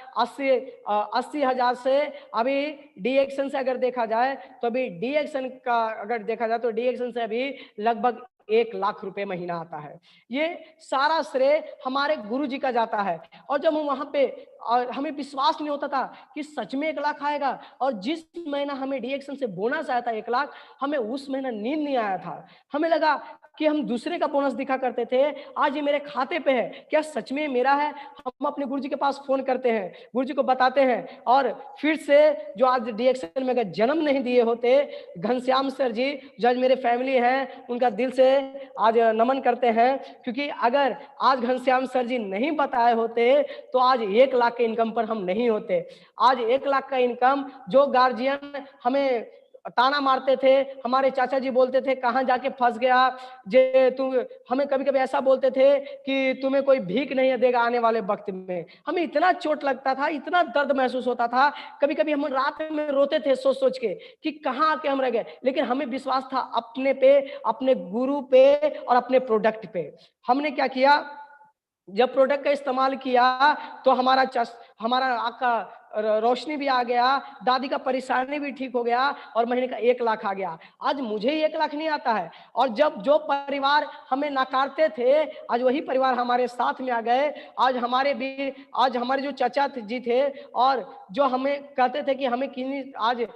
80,000 से अभी डीएक्शन से अगर देखा जाए तो अभी डीएक्शन का अगर देखा जाए तो डीएक्शन से अभी लगभग 1 लाख रुपए महीना आता है। ये सारा श्रेय हमारे गुरुजी का जाता है। और जब हम वहां पे हमें विश्वास नहीं होता था कि सच में 1 लाख आएगा, और जिस महीना हमें डीएक्शन से बोनस आया था 1 लाख, हमें उस महीना नींद नहीं आया था। हमें लगा कि हम दूसरे का बोनस दिखा करते थे, आज ये मेरे खाते पे है, क्या सच में मेरा है? हम अपने गुरुजी के पास फोन करते हैं, गुरुजी को बताते हैं, और फिर से जो आज डीएक्शन में अगर जन्म नहीं दिए होते, घनश्याम सर जी जो आज मेरे फैमिली हैं, उनका दिल से आज नमन करते हैं, क्योंकि अगर आज घनश्याम सर जी नहीं बताए होते तो आज 1 लाख के इनकम पर हम नहीं होते। आज 1 लाख का इनकम जो गार्जियन हमें ताना मारते थे, हमारे चाचा जी बोलते थे कहाँ जाके फंस गया, जे तू, हमें कभी कभी ऐसा बोलते थे कि तुम्हें कोई भीख नहीं देगा आने वाले वक्त में। हमें इतना चोट लगता था, इतना दर्द महसूस होता था, कभी कभी हम रात में रोते थे सोच सोच के कि कहाँ आके हम रह गए। लेकिन हमें विश्वास था अपने पे, अपने गुरु पे और अपने प्रोडक्ट पे। हमने क्या किया, जब प्रोडक्ट का इस्तेमाल किया तो हमारा आँख का रोशनी भी आ गया, दादी का परेशानी भी ठीक हो गया, और महीने का 1 लाख आ गया। आज मुझे ही 1 लाख नहीं आता है, और जब जो परिवार हमें नकारते थे, आज वही परिवार हमारे साथ में आ गए। आज हमारे जो चाचा जी थे, और जो हमें कहते थे कि हमें किन्हीं आज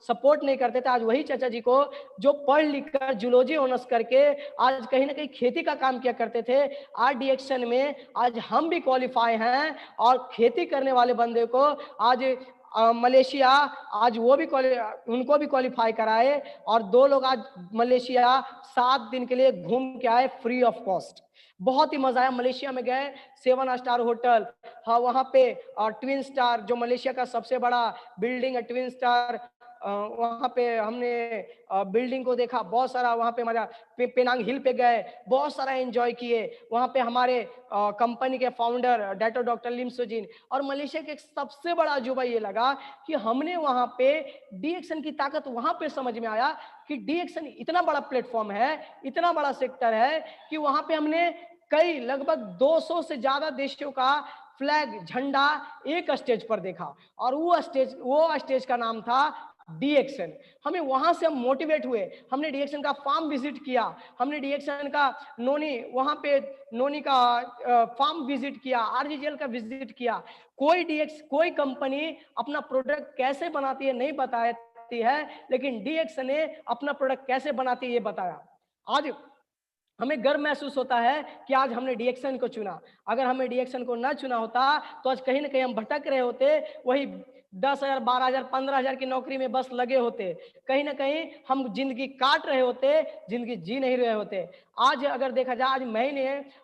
सपोर्ट नहीं करते थे, आज वही चाचा जी को जो पढ़ लिख कर जूलॉजी ऑनर्स करके आज कहीं ना कहीं खेती का काम किया करते थे, आज डीएक्शन में आज हम भी क्वालिफाई हैं, और खेती करने वाले बंदे को आज मलेशिया आज उनको भी क्वालिफाई कराए, और 2 लोग आज मलेशिया 7 दिन के लिए घूम के आए फ्री ऑफ कॉस्ट। बहुत ही मजा आया। मलेशिया में गए, 7 स्टार होटल, हाँ वहाँ पे ट्विन स्टार जो मलेशिया का सबसे बड़ा बिल्डिंग है, ट्विन स्टार, वहाँ पे हमने बिल्डिंग को देखा, बहुत सारा वहाँ पे मजा, पेनांग हिल पे गए, बहुत सारा एंजॉय किए। वहाँ पे हमारे कंपनी के फाउंडर डॉक्टर लिम सुजीन, और मलेशिया के एक सबसे बड़ा अजूबा ये लगा कि हमने वहाँ पे डीएक्शन की ताकत वहाँ पे समझ में आया कि डीएक्शन इतना बड़ा प्लेटफॉर्म है, इतना बड़ा सेक्टर है कि वहाँ पे हमने कई लगभग 200 से ज्यादा देशों का फ्लैग झंडा एक स्टेज पर देखा, और वो स्टेज का नाम था डीएक्शन। हमें वहां से हम मोटिवेट हुए, हमने डीएक्शन का फार्म विजिट किया, हमने डीएक्शन का नोनी का फार्म विजिट किया, आरजीजीएल का विजिट किया। कोई कंपनी अपना प्रोडक्ट कैसे बनाती है नहीं बताती है, लेकिन डीएक्शन ने अपना प्रोडक्ट कैसे बनाती है ये बताया। आज हमें गर्व महसूस होता है कि आज हमने डीएक्शन को चुना। अगर हमें डीएक्शन को ना चुना होता तो आज कहीं ना कहीं हम भटक रहे होते, वही 10,000, 12,000, 15,000 की नौकरी में बस लगे होते, कहीं ना कहीं हम जिंदगी काट रहे होते, जिंदगी जी नहीं रहे होते। आज अगर देखा जाए,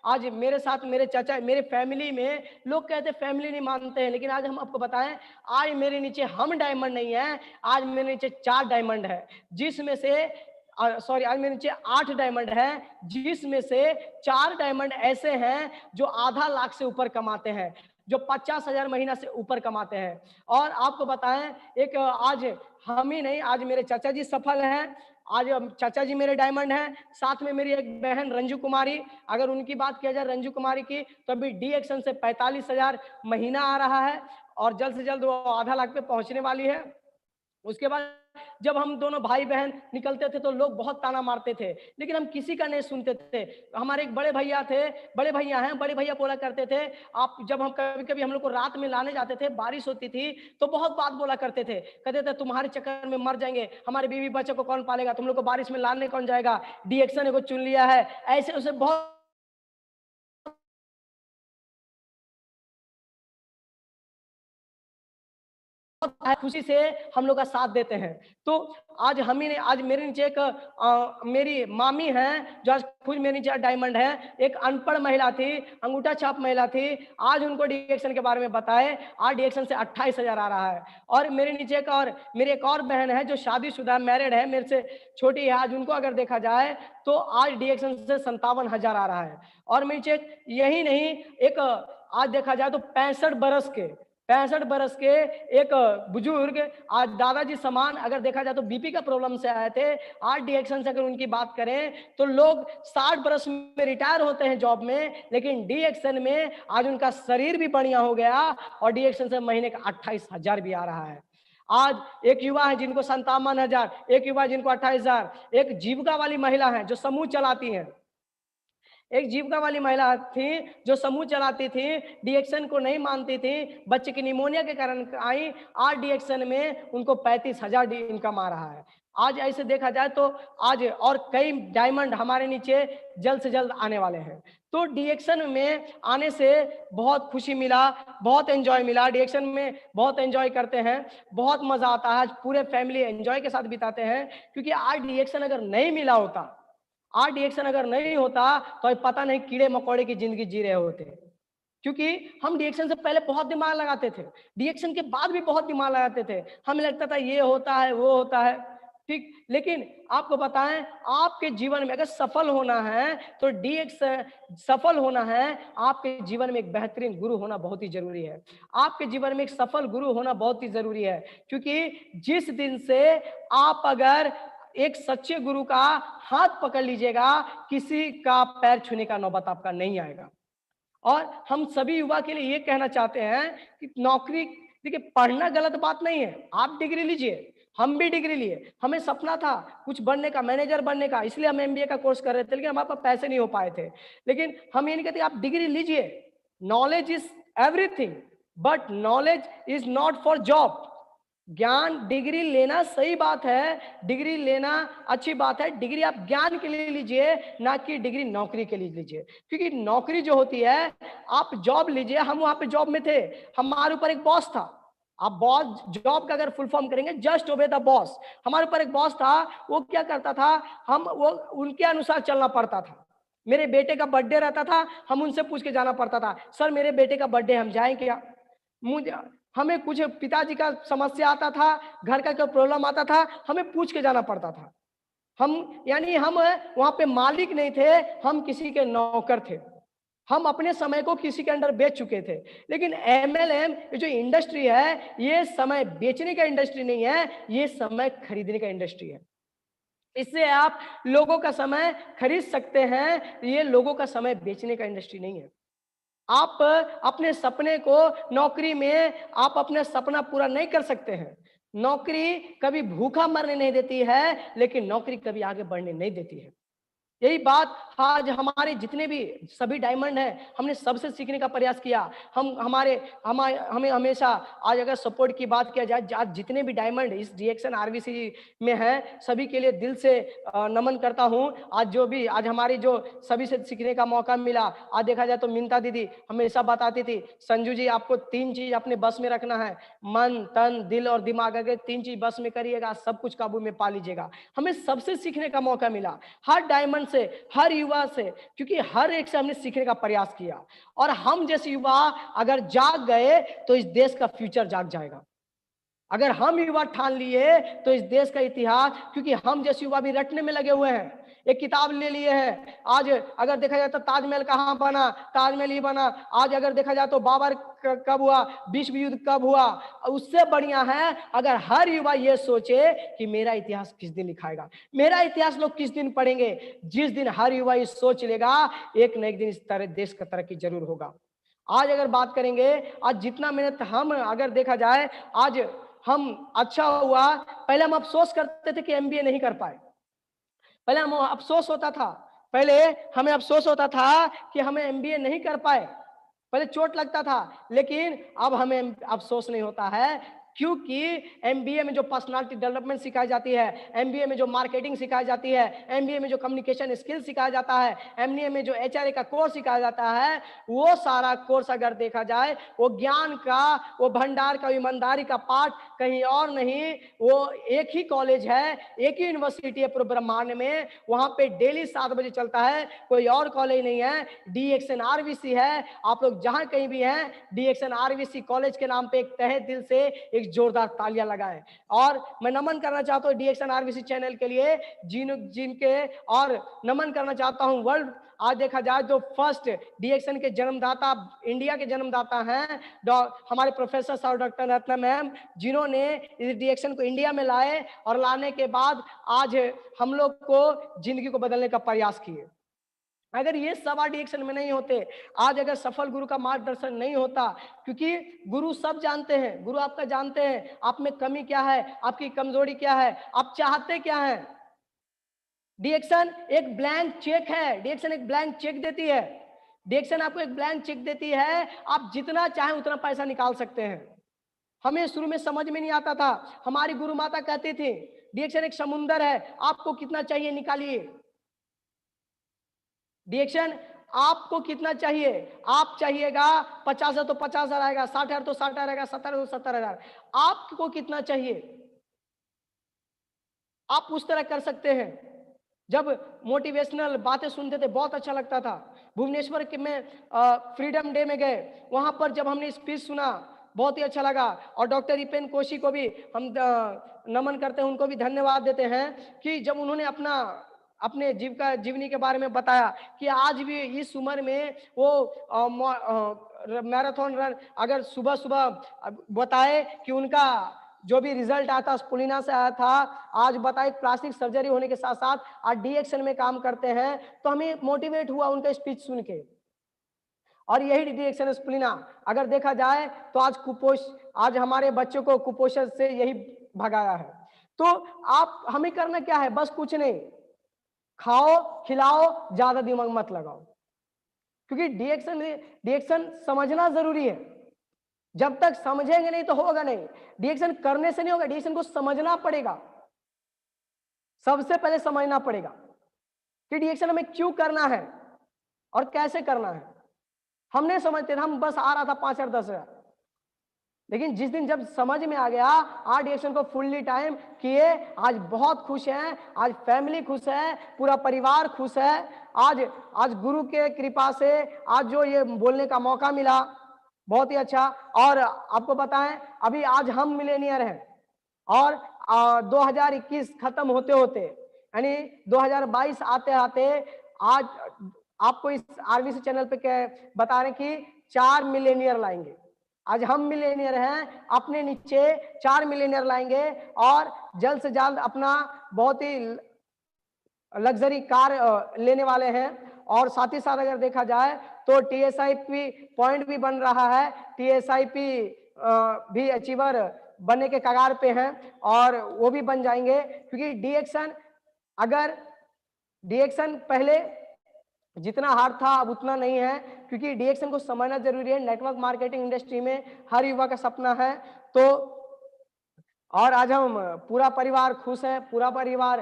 आज मेरे साथ मेरे चाचा, मेरे फैमिली में लोग कहते फैमिली नहीं मानते हैं, लेकिन आज हम आपको बताएं, आज मेरे नीचे हम डायमंड नहीं है, आज मेरे नीचे 4 डायमंड है, जिसमें से आज मेरे नीचे 8 डायमंड हैं, जिसमें से 4 डायमंड ऐसे हैं जो आधा लाख से ऊपर कमाते हैं, जो 50,000 महीना से ऊपर कमाते हैं। और आपको बताएं, एक आज हम ही नहीं, आज मेरे चाचा जी सफल हैं, आज चाचा जी मेरे डायमंड हैं, साथ में मेरी एक बहन रंजू कुमारी, अगर उनकी बात किया जाए रंजू कुमारी की, तो अभी डीएक्शन से 45,000 महीना आ रहा है, और जल्द से जल्द वो आधा लाख पे पहुंचने वाली है। उसके बाद जब हम दोनों भाई बहन निकलते थे तो लोग बहुत ताना मारते थे, लेकिन हम किसी का नहीं सुनते थे। हमारे एक बड़े भैया हैं, बड़े भैया बोला करते थे, आप जब हम कभी कभी हम लोग को रात में लाने जाते थे, बारिश होती थी तो बहुत बात बोला करते थे, कहते थे तुम्हारे चक्कर में मर जाएंगे, हमारे बीवी बच्चों को कौन पालेगा, तुम लोग को बारिश में लाने कौन जाएगा, डीएक्शन को चुन लिया है, ऐसे उसे बहुत खुशी से हम लोग का साथ देते हैं। तो आज आज मेरे नीचे एक मेरी मामी हैं जो आज खुद मेरे नीचे डायमंड है, एक अनपढ़ महिला थी, अंगूठा छाप महिला थी, आज उनको डीएक्शन के बारे में बताए, आज डीएक्शन से 28,000 आ रहा है। और मेरे नीचे मेरी एक और बहन है जो शादीशुदा मैरिड है, मेरे से छोटी है, आज उनको अगर देखा जाए तो आज डीएक्शन से 57,000 आ रहा है। और मेरे नीचे यही नहीं, एक आज देखा जाए तो 65 बरस के एक बुजुर्ग, आज दादाजी समान, अगर देखा जाए तो बीपी का प्रॉब्लम से आए थे, आज डीएक्शन से अगर उनकी बात करें तो लोग 60 बरस में रिटायर होते हैं जॉब में, लेकिन डीएक्शन में आज उनका शरीर भी बढ़िया हो गया, और डीएक्शन से महीने का 28,000 भी आ रहा है। आज एक युवा है जिनको 57,000, एक युवा जिनको 28,000, एक जीविका वाली महिला है जो समूह चलाती हैं, एक जीविका वाली महिला थी जो समूह चलाती थी, डीएक्शन को नहीं मानती थी, बच्चे की निमोनिया के कारण आई, आज डीएक्शन में उनको 35,000 इनकम आ रहा है। आज ऐसे देखा जाए तो आज और कई डायमंड हमारे नीचे जल्द से जल्द आने वाले हैं। तो डीएक्शन में आने से बहुत खुशी मिला, बहुत एंजॉय मिला। डीएक्शन में बहुत एंजॉय करते हैं, बहुत मजा आता है, आज पूरे फैमिली एंजॉय के साथ बिताते हैं। क्योंकि आज डीएक्शन अगर नहीं मिला होता, आज डीएक्शन अगर नहीं होता तो पता नहीं कीड़े मकोड़े की जिंदगी जी रहे होते। क्योंकि हम डीएक्शन से पहले बहुत दिमाग लगाते थे, डीएक्शन के बाद भी बहुत दिमाग लगाते थे, हमें लगता था ये होता है वो होता है, ठीक। लेकिन आपको बताएं, आपके जीवन में अगर सफल होना है तो डीएक्शन सफल होना है, आपके जीवन में एक बेहतरीन गुरु होना बहुत ही जरूरी है। आपके जीवन में एक सफल गुरु होना बहुत ही जरूरी है। क्योंकि जिस दिन से आप अगर एक सच्चे गुरु का हाथ पकड़ लीजिएगा, किसी का पैर छूने का नौबत आपका नहीं आएगा। और हम सभी युवा के लिए ये कहना चाहते हैं कि नौकरी, देखिए पढ़ना गलत बात नहीं है, आप डिग्री लीजिए, हम भी डिग्री लिए, हमें सपना था कुछ बनने का, मैनेजर बनने का, इसलिए हम एमबीए का कोर्स कर रहे थे, लेकिन हमारे पास पैसे नहीं हो पाए थे। लेकिन हम ये नहीं कहते आप डिग्री लीजिए, knowledge is everything, but knowledge is not for job. ज्ञान, डिग्री लेना सही बात है, डिग्री लेना अच्छी बात है, डिग्री आप ज्ञान के लिए लीजिए, ना कि डिग्री नौकरी के लिए लीजिए। क्योंकि नौकरी जो होती है, आप जॉब लीजिए, हम वहां पे जॉब में थे, हमारे ऊपर एक बॉस था। आप बॉस, जॉब का अगर फुल फॉर्म करेंगे जस्ट ओबे द बॉस। हमारे ऊपर एक बॉस था, वो क्या करता था, हम वो उनके अनुसार चलना पड़ता था। मेरे बेटे का बर्थडे रहता था, हम उनसे पूछ के जाना पड़ता था, सर मेरे बेटे का बर्थडे, हम जाएं क्या? मुझे, हमें कुछ पिताजी का समस्या आता था, घर का कोई प्रॉब्लम आता था, हमें पूछ के जाना पड़ता था। हम यानी हम वहां पे मालिक नहीं थे, हम किसी के नौकर थे। हम अपने समय को किसी के अंडर बेच चुके थे। लेकिन एमएलएम जो इंडस्ट्री है, ये समय बेचने का इंडस्ट्री नहीं है, ये समय खरीदने का इंडस्ट्री है। इससे आप लोगों का समय खरीद सकते हैं, ये लोगों का समय बेचने का इंडस्ट्री नहीं है। आप अपने सपने को, नौकरी में आप अपने सपना पूरा नहीं कर सकते हैं। नौकरी कभी भूखा मरने नहीं देती है, लेकिन नौकरी कभी आगे बढ़ने नहीं देती है। यही बात आज हमारे जितने भी सभी डायमंड हैं, हमने सबसे सीखने का प्रयास किया। हमें हमेशा, आज अगर सपोर्ट की बात किया जाए, आज जितने भी डायमंड इस डीएक्शन आरवीसी में हैं, सभी के लिए दिल से नमन करता हूं। आज हमारी जो सभी से सीखने का मौका मिला। आज देखा जाए तो मिंता दीदी हमेशा बताती थी, संजू जी आपको 3 चीज अपने बस में रखना है, मन, तन, दिल और दिमाग। अगर 3 चीज बस में करिएगा, सब कुछ काबू में पा लीजिएगा। हमें सबसे सीखने का मौका मिला, हर डायमंड से, हर युवा से, क्योंकि हर एक से हमने सीखने का प्रयास किया। और हम जैसे युवा अगर जाग गए तो इस देश का फ्यूचर जाग जाएगा। अगर हम युवा ठान लिए तो इस देश का इतिहास, क्योंकि हम जैसे युवा भी रटने में लगे हुए हैं, एक किताब ले लिए हैं। आज अगर देखा जाए तो ताजमहल कहाँ बना, ताजमहल ही बना। आज अगर देखा जाए तो बाबर कब हुआ, विश्व युद्ध कब हुआ। उससे बढ़िया है अगर हर युवा ये सोचे कि मेरा इतिहास किस दिन लिखाएगा, मेरा इतिहास लोग किस दिन पढ़ेंगे। जिस दिन हर युवा ये सोच लेगा, एक न एक दिन इस तरह देश का तरक्की जरूर होगा। आज अगर बात करेंगे, आज जितना मेहनत हम अगर देखा जाए, आज हम अच्छा हुआ, पहले हम अफसोस करते थे कि एमबीए नहीं कर पाए, पहले हम अफसोस होता था, पहले हमें अफसोस होता था कि हमें एमबीए नहीं कर पाए, पहले चोट लगता था। लेकिन अब हमें अफसोस नहीं होता है, क्योंकि एमबीए में जो पर्सनालिटी डेवलपमेंट सिखाई जाती है, एमबीए में जो मार्केटिंग सिखाई जाती है, एमबीए में जो कम्युनिकेशन स्किल सिखाया जाता है, एमबीए में जो एचआरए का कोर्स सिखाया जाता है, वो सारा कोर्स अगर देखा जाए, वो ज्ञान का, वो भंडार का, ईमानदारी का पाठ कहीं और नहीं, वो एक ही कॉलेज है, एक ही यूनिवर्सिटी है पूरे ब्रह्मांड में, वहां पे डेली 7 बजे चलता है, कोई और कॉलेज नहीं है, डीएक्शन आरवीसी है। आप लोग जहां कहीं भी हैं, डीएक्शन आरवीसी कॉलेज के नाम पे एक तहे दिल से एक जोरदार तालियां लगाएं। और मैं नमन करना चाहता हूं डीएक्शन आरवीसी चैनल के लिए, जिनके, और नमन करना चाहता हूं वर्ल्ड, आज देखा जाए तो फर्स्ट डीएक्शन के जन्मदाता, इंडिया के जन्मदाता हैं हमारे प्रोफेसर साहब डॉक्टर रत्ना मैम, जिन्होंने इस डीएक्शन को इंडिया में लाए और लाने के बाद आज हम लोग को जिंदगी को बदलने का प्रयास किए। अगर ये सवा डीएक्शन में नहीं होते, आज अगर सफल गुरु का मार्गदर्शन नहीं होता, क्योंकि गुरु सब जानते हैं, गुरु आपका जानते हैं आप में कमी क्या है, आपकी कमजोरी क्या है, आप चाहते क्या है। डिएक्शन एक ब्लैंक चेक है, डिएक्शन एक ब्लैंक चेक देती है, डिएक्शन आपको एक ब्लैंक चेक देती है, आप जितना चाहें उतना पैसा निकाल सकते हैं। हमें शुरू में समझ में नहीं आता था, हमारी गुरु माता कहती थी डिएक्शन एक समुंदर है, आपको कितना चाहिए निकालिए। डिएक्शन आपको कितना चाहिए, आप चाहिएगा 50,000 तो 50,000 आएगा, 60,000 तो 60,000 आएगा, 70,000 तो 70,000। आपको कितना चाहिए आप उस तरह कर सकते हैं। जब मोटिवेशनल बातें सुनते थे बहुत अच्छा लगता था। भुवनेश्वर के में फ्रीडम डे में गए, वहां पर जब हमने स्पीच सुना बहुत ही अच्छा लगा। और डॉक्टर इपेन कोशी को भी हम नमन करते हैं, उनको भी धन्यवाद देते हैं कि जब उन्होंने अपने जीवनी के बारे में बताया कि आज भी इस उम्र में वो मैराथन रन अगर सुबह सुबह बताए कि उनका जो भी रिजल्ट आया था स्पुलिना से आया था, आज बताए प्लास्टिक सर्जरी होने के साथ साथ आज डिएक्शन में काम करते हैं, तो हमें मोटिवेट हुआ उनका स्पीच सुन के। और यही डिएक्शन स्पुलिना अगर देखा जाए तो आज हमारे बच्चों को कुपोषण से यही भगाया है। तो आप हमें करना क्या है, बस कुछ नहीं, खाओ खिलाओ, ज्यादा दिमाग मत लगाओ, क्योंकि डिएक्शन समझना जरूरी है। जब तक समझेंगे नहीं तो होगा नहीं। डिएक्शन करने से नहीं होगा, डिएक्शन को समझना पड़ेगा। सबसे पहले समझना पड़ेगा कि डिएक्शन हमें क्यों करना है और कैसे करना है। हम नहीं समझते थे, हम बस आ रहा था 5,000 10,000, लेकिन जिस दिन जब समझ में आ गया, आज डिएक्शन को फुल्ली टाइम किए, आज बहुत खुश हैं, आज फैमिली खुश है, पूरा परिवार खुश है। आज गुरु के कृपा से आज जो ये बोलने का मौका मिला बहुत ही अच्छा। और आपको बताएं अभी आज हम मिलेनियर हैं और 2021 खत्म होते होते यानी 2022 आते आते आज आपको इस आरबीसी चैनल पे बता रहे कि 4 मिलेनियर लाएंगे। आज हम मिलेनियर हैं, अपने नीचे 4 मिलेनियर लाएंगे और जल्द से जल्द अपना बहुत ही लग्जरी कार लेने वाले हैं। और साथ ही साथ अगर देखा जाए तो टीएसआईपी पॉइंट भी बन रहा है, टीएसआईपी भी अचीवर बनने के कगार पे हैं और वो भी बन जाएंगे, क्योंकि डिएक्शन पहले जितना हार्ड था अब उतना नहीं है, क्योंकि डिएक्शन को समझना जरूरी है। नेटवर्क मार्केटिंग इंडस्ट्री में हर युवा का सपना है। तो और आज हम पूरा परिवार खुश है, पूरा परिवार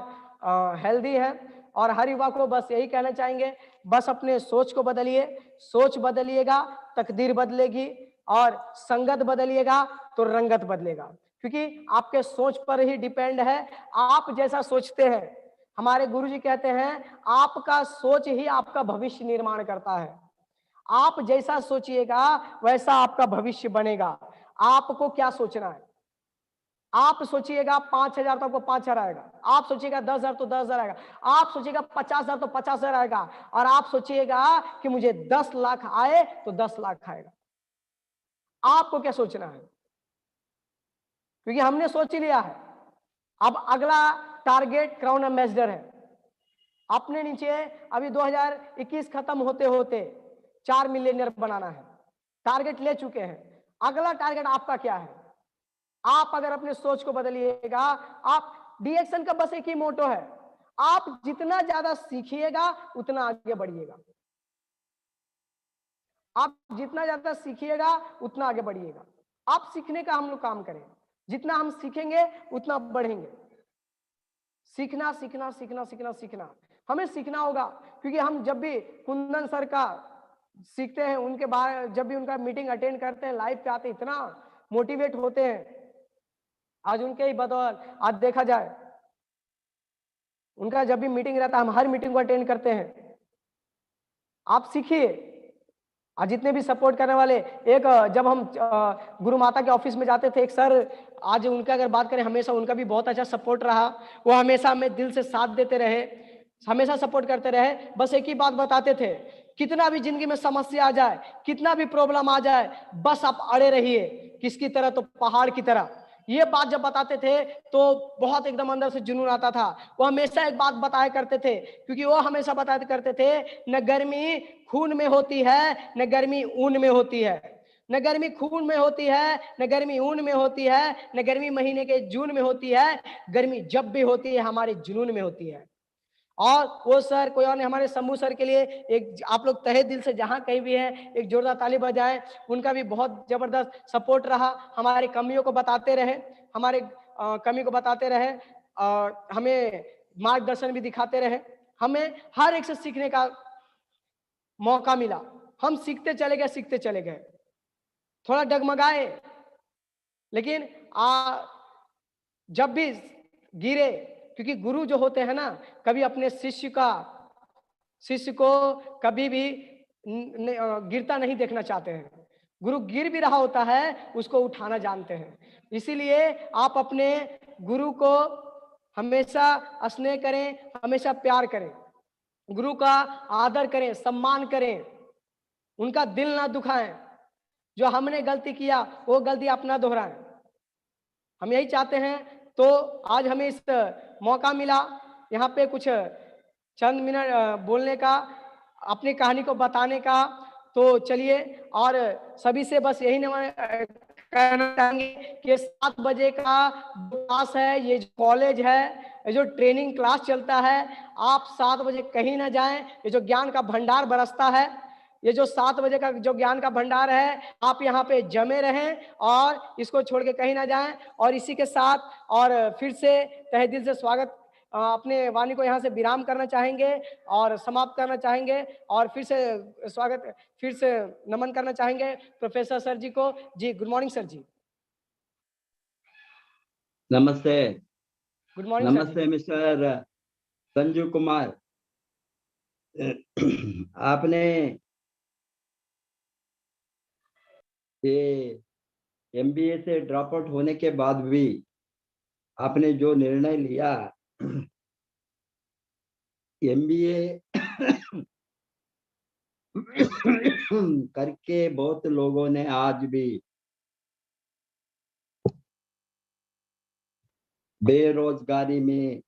हेल्दी है और हर युवा को बस यही कहना चाहेंगे, बस अपने सोच को बदलिए, सोच बदलिएगा तकदीर बदलेगी और संगत बदलिएगा तो रंगत बदलेगा, क्योंकि आपके सोच पर ही डिपेंड है। आप जैसा सोचते हैं, हमारे गुरुजी कहते हैं आपका सोच ही आपका भविष्य निर्माण करता है। आप जैसा सोचिएगा वैसा आपका भविष्य बनेगा। आपको क्या सोचना है, आप सोचिएगा 5,000 तो आपको 5,000 आएगा, आप सोचिएगा 10,000 तो 10,000 आएगा, आप सोचिएगा 50,000 तो 50,000 आएगा, और आप सोचिएगा कि मुझे 10 लाख आए तो 10 लाख आएगा। आपको क्या सोचना है, क्योंकि हमने सोच ही लिया है। अब अगला टारगेट क्राउन एम्बेसडर है। अपने नीचे अभी 2021 खत्म होते होते 4 मिलियनियर बनाना है, टारगेट ले चुके हैं। अगला टारगेट आपका क्या है? आप अगर अपने सोच को बदलिएगा, आप डिएक्शन का बस एक ही मोटो है, आप जितना ज्यादा सीखिएगा उतना आगे बढ़िएगा। आप जितना ज्यादा सीखिएगा उतना आगे बढ़िएगा। आप सीखने का हम लोग काम करें, जितना हम सीखेंगे उतना बढ़ेंगे। सीखना सीखना सीखना सीखना सीखना हमें सीखना होगा, क्योंकि हम जब भी कुंदन सर का सीखते हैं, उनके बारे जब भी उनका मीटिंग अटेंड करते हैं, लाइव पे आते हैं, इतना मोटिवेट होते हैं। आज उनके ही बदौलत आज देखा जाए, उनका जब भी मीटिंग रहता है हम हर मीटिंग को अटेंड करते हैं। आप सीखिए। आज जितने भी सपोर्ट करने वाले, एक जब हम गुरु माता के ऑफिस में जाते थे, एक सर, आज उनका अगर बात करें, हमेशा उनका भी बहुत अच्छा सपोर्ट रहा। वो हमेशा हमें दिल से साथ देते रहे, हमेशा सपोर्ट करते रहे। बस एक ही बात बताते थे, कितना भी जिंदगी में समस्या आ जाए, कितना भी प्रॉब्लम आ जाए, बस आप अड़े रहिए। किसकी तरह? तो पहाड़ की तरह। ये बात जब बताते थे तो बहुत एकदम अंदर से जुनून आता था। वो हमेशा एक बात बताया करते थे, क्योंकि वो हमेशा बताया करते थे, न गर्मी खून में होती है न गर्मी ऊन में होती है, न गर्मी खून में होती है न गर्मी ऊन में होती है, न गर्मी महीने के जून में होती है, गर्मी जब भी होती है हमारे जुनून में होती है। और वो सर कोई और नहीं, हमारे शंभू सर के लिए एक आप लोग तहे दिल से जहां कहीं भी हैं एक जोरदार ताली बजाएं। उनका भी बहुत जबरदस्त सपोर्ट रहा, हमारी कमियों को बताते रहे, हमारे कमी को बताते रहे और हमें मार्गदर्शन भी दिखाते रहे। हमें हर एक से सीखने का मौका मिला, हम सीखते चले गए, थोड़ा डगमगाए, लेकिन जब भी गिरे, क्योंकि गुरु जो होते हैं ना, कभी अपने शिष्य को कभी भी गिरता नहीं देखना चाहते हैं। गुरु गिर भी रहा होता है, उसको उठाना जानते हैं। इसीलिए आप अपने गुरु को हमेशा स्नेह करें, हमेशा प्यार करें, गुरु का आदर करें, सम्मान करें, उनका दिल ना दुखाएं। जो हमने गलती किया वो गलती आप ना दोहराएं, हम यही चाहते हैं। तो आज हमें इस मौका मिला यहाँ पे कुछ चंद मिनट बोलने का, अपनी कहानी को बताने का। तो चलिए, और सभी से बस यही कहना चाहेंगे कि 7 बजे का क्लास है, ये जो कॉलेज है, ये जो ट्रेनिंग क्लास चलता है, आप 7 बजे कहीं ना जाएं। ये जो ज्ञान का भंडार बरसता है, ये जो 7 बजे का जो ज्ञान का भंडार है, आप यहाँ पे जमे रहें और इसको छोड़ के कहीं ना जाएं। और इसी के साथ और फिर से तहे दिल से स्वागत, अपने वाणी को यहाँ से विराम करना चाहेंगे और समाप्त करना चाहेंगे और फिर से स्वागत, फिर से नमन करना चाहेंगे प्रोफेसर सर जी को। जी गुड मॉर्निंग सर जी। नमस्ते। गुड मॉर्निंग सर जी। नमस्ते मिस्टर संजू कुमार। आपने ये MBA से ड्रॉप आउट होने के बाद भी आपने जो निर्णय लिया, MBA करके बहुत लोगों ने आज भी बेरोजगारी में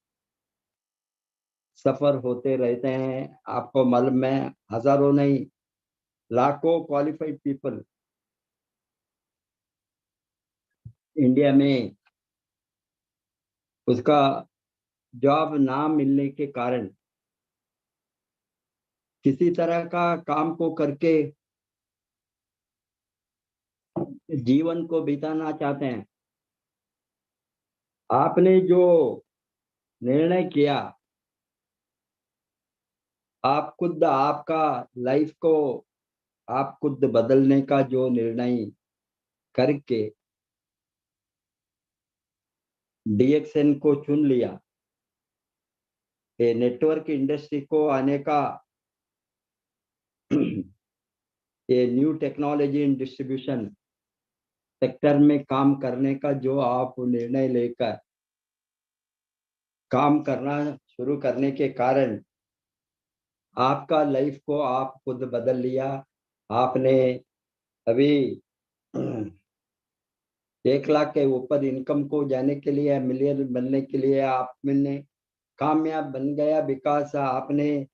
सफर होते रहते हैं। आपको मालूम है, हजारों नहीं लाखों क्वालिफाइड पीपल इंडिया में उसका जॉब ना मिलने के कारण किसी तरह का काम को करके जीवन को बिताना चाहते हैं। आपने जो निर्णय किया, आप खुद आपका लाइफ को आप खुद बदलने का जो निर्णय करके DXN को चुन लिया, ये नेटवर्क इंडस्ट्री को आने का, ये new technology in distribution sector में काम करने का जो आप निर्णय लेकर काम करना शुरू करने के कारण आपका लाइफ को आप खुद बदल लिया। आपने अभी 1 लाख के ऊपर इनकम को जाने के लिए, मिलियन बनने के लिए आपने कामयाब बन गया, बिकॉज आपने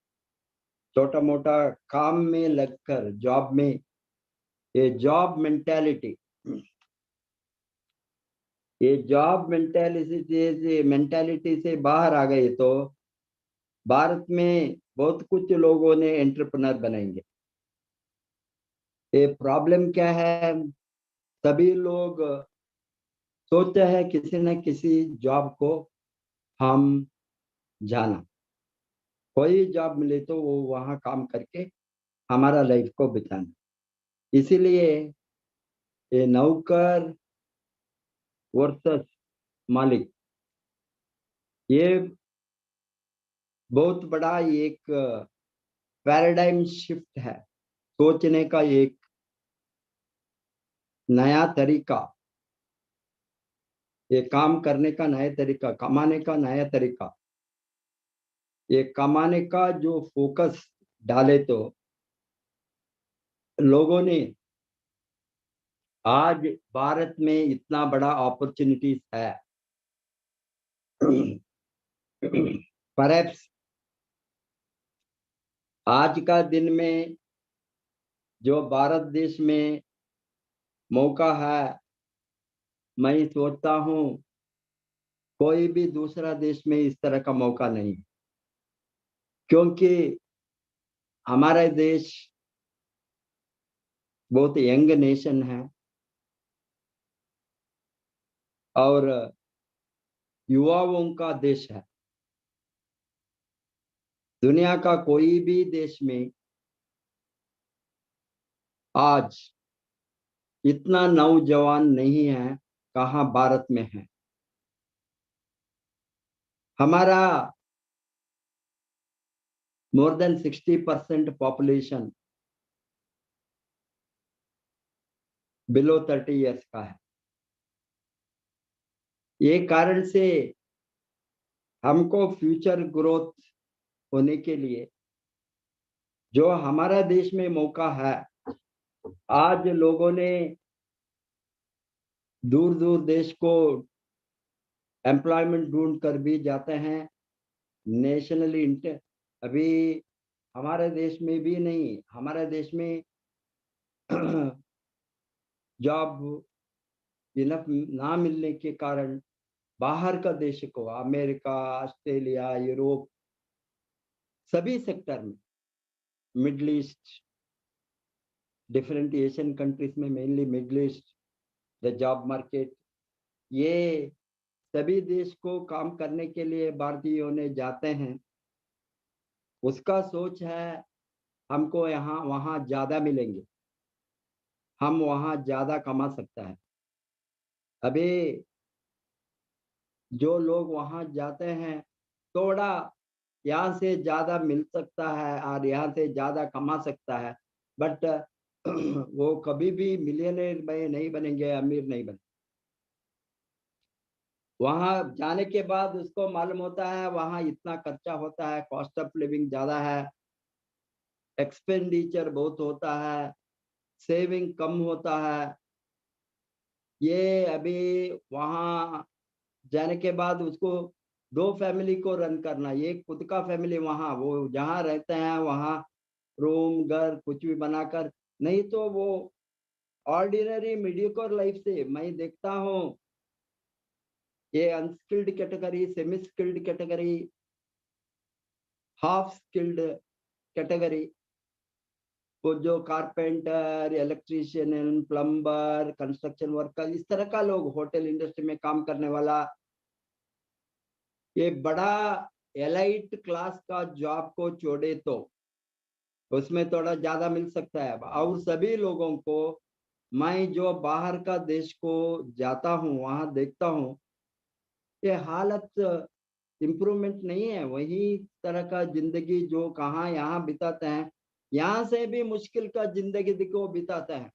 छोटा मोटा काम में लगकर जॉब में, ये जॉब मेंटालिटी से बाहर आ गए तो भारत में बहुत कुछ लोगों ने एंटरप्रेन्योर बनेंगे। ये प्रॉब्लम क्या है, सभी लोग सोचते हैं किसी न किसी जॉब को हम जाना, कोई जॉब मिले तो वो वहाँ काम करके हमारा लाइफ को बिताना। इसीलिए ये नौकर वर्सेस मालिक, ये बहुत बड़ा एक पैराडाइम शिफ्ट है, सोचने का एक नया तरीका, ये काम करने का नया तरीका, कमाने का नया तरीका। ये कमाने का जो फोकस डाले तो लोगों ने, आज भारत में इतना बड़ा अपॉर्चुनिटीज है, परहैप्स आज का दिन में जो भारत देश में मौका है, मैं सोचता हूँ कोई भी दूसरा देश में इस तरह का मौका नहीं। क्योंकि हमारा देश बहुत यंग नेशन है और युवाओं का देश है। दुनिया का कोई भी देश में आज इतना नौजवान नहीं है, कहाँ भारत में है। हमारा more than 60% population below 30 years का है। ये कारण से हमको फ्यूचर ग्रोथ होने के लिए जो हमारा देश में मौका है, आज लोगों ने दूर दूर देश को एम्प्लॉयमेंट ढूंढ कर भी जाते हैं। नेशनली अभी हमारे देश में भी नहीं, हमारे देश में जॉब इनफ ना मिलने के कारण बाहर का देश को, अमेरिका, ऑस्ट्रेलिया, यूरोप, सभी सेक्टर में, middle east, different Asian countries में, mainly middle east, the job market, ये सभी देश को काम करने के लिए भारतीयों ने जाते हैं। उसका सोच है हमको यहाँ वहाँ ज्यादा मिलेंगे, हम वहाँ ज्यादा कमा सकता है। अभी जो लोग वहाँ जाते हैं, थोड़ा यहाँ से ज्यादा मिल सकता है और यहाँ से ज्यादा कमा सकता है, बट वो कभी भी मिलियनेयर में नहीं बनेंगे, अमीर नहीं बनेंगे। वहां जाने के बाद उसको मालूम होता है वहां इतना खर्चा होता है, कॉस्ट ऑफ लिविंग ज्यादा है, एक्सपेंडिचर बहुत होता है, सेविंग कम होता है। ये अभी वहां जाने के बाद उसको दो फैमिली को रन करना, ये खुद का फैमिली वहां वो जहाँ रहते हैं वहां रूम घर कुछ भी बनाकर, नहीं तो वो ऑर्डिनरी मीडियोकर लाइफ से मैं देखता हूँ। ये unskilled category, semi skilled category, half skilled category, वो जो carpenter, electrician, plumber, construction worker, इस तरह का लोग, होटल इंडस्ट्री में काम करने वाला, ये बड़ा एलाइट क्लास का जॉब को छोड़े तो उसमें थोड़ा ज्यादा मिल सकता है। और सभी लोगों को मैं जो बाहर का देश को जाता हूँ वहां देखता हूँ, ये हालत इम्प्रूवमेंट नहीं है, वही तरह का जिंदगी जो कहाँ यहाँ बिताते हैं, यहाँ से भी मुश्किल का जिंदगी को बिताते हैं।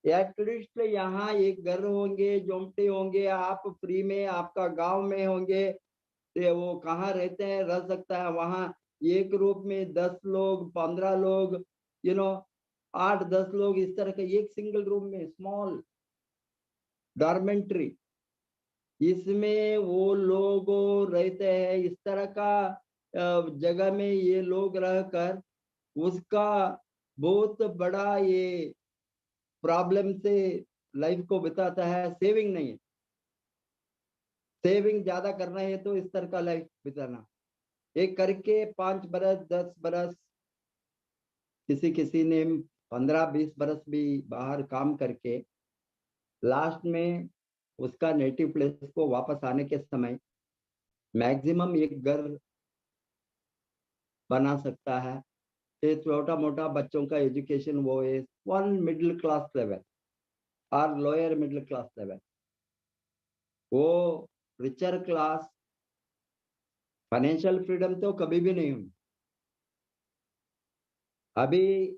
एटलीस्ट यहाँ एक घर होंगे, झोंपड़े होंगे, आप फ्री में आपका गांव में होंगे, तो वो कहाँ रहते हैं, रह सकता है। वहाँ एक रूप में 10 लोग, 15 लोग, 8-10 लोग, इस तरह के एक सिंगल रूम में, स्मॉल डॉर्मेंट्री, इसमें वो लोग रहते हैं। इस तरह का जगह में ये लोग रहकर उसका बहुत बड़ा ये प्रॉब्लम से लाइफ को बिताता है। सेविंग नहीं है, सेविंग ज्यादा करना है तो इस तरह का लाइफ बिताना, एक करके 5 बरस 10 बरस, किसी किसी ने 15-20 बरस भी बाहर काम करके लास्ट में उसका नेटिव प्लेस को वापस आने के समय मैक्सिमम एक घर बना सकता है। ये छोटा मोटा बच्चों का एजुकेशन वो है वन मिडिल क्लास लेवल और लोअर मिडिल क्लास लेवल। वो रिचर क्लास फाइनेंशियल फ्रीडम तो कभी भी नहीं हुई। अभी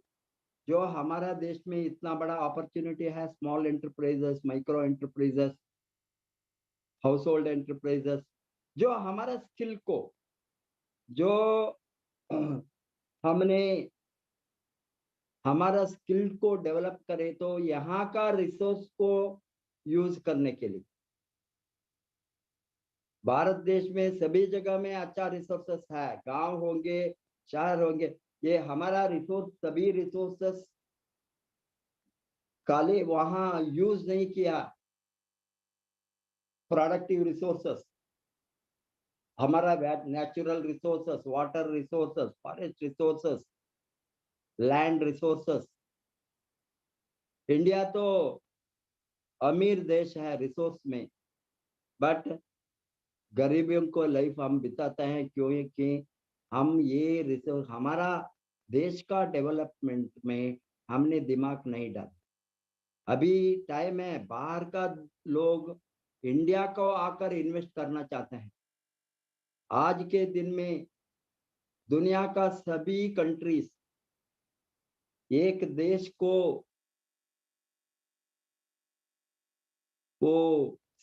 जो हमारा देश में इतना बड़ा अपॉर्चुनिटी है, small enterprises, micro enterprises, house hold enterprises, जो हमारा स्किल को, जो हमने हमारा स्किल को डेवलप करे तो यहाँ का रिसोर्स को यूज करने के लिए भारत देश में सभी जगह में अच्छा रिसोर्सेस है, गांव होंगे, शहर होंगे, ये हमारा रिसोर्स, सभी रिसोर्सेस खाली वहां यूज नहीं किया, प्रोडक्टिव रिसोर्सेस हमारा natural resources, water resources, forest resources, land resources. India तो अमीर देश है रिसोर्स में, बट गरीबियों को लाइफ हम बिताते हैं क्योंकि हम ये रिसोर्स, हमारा देश का डेवलपमेंट में हमने दिमाग नहीं डाला। अभी टाइम है, बाहर का लोग इंडिया को आकर इन्वेस्ट करना चाहते हैं। आज के दिन में दुनिया का सभी कंट्रीज एक देश को वो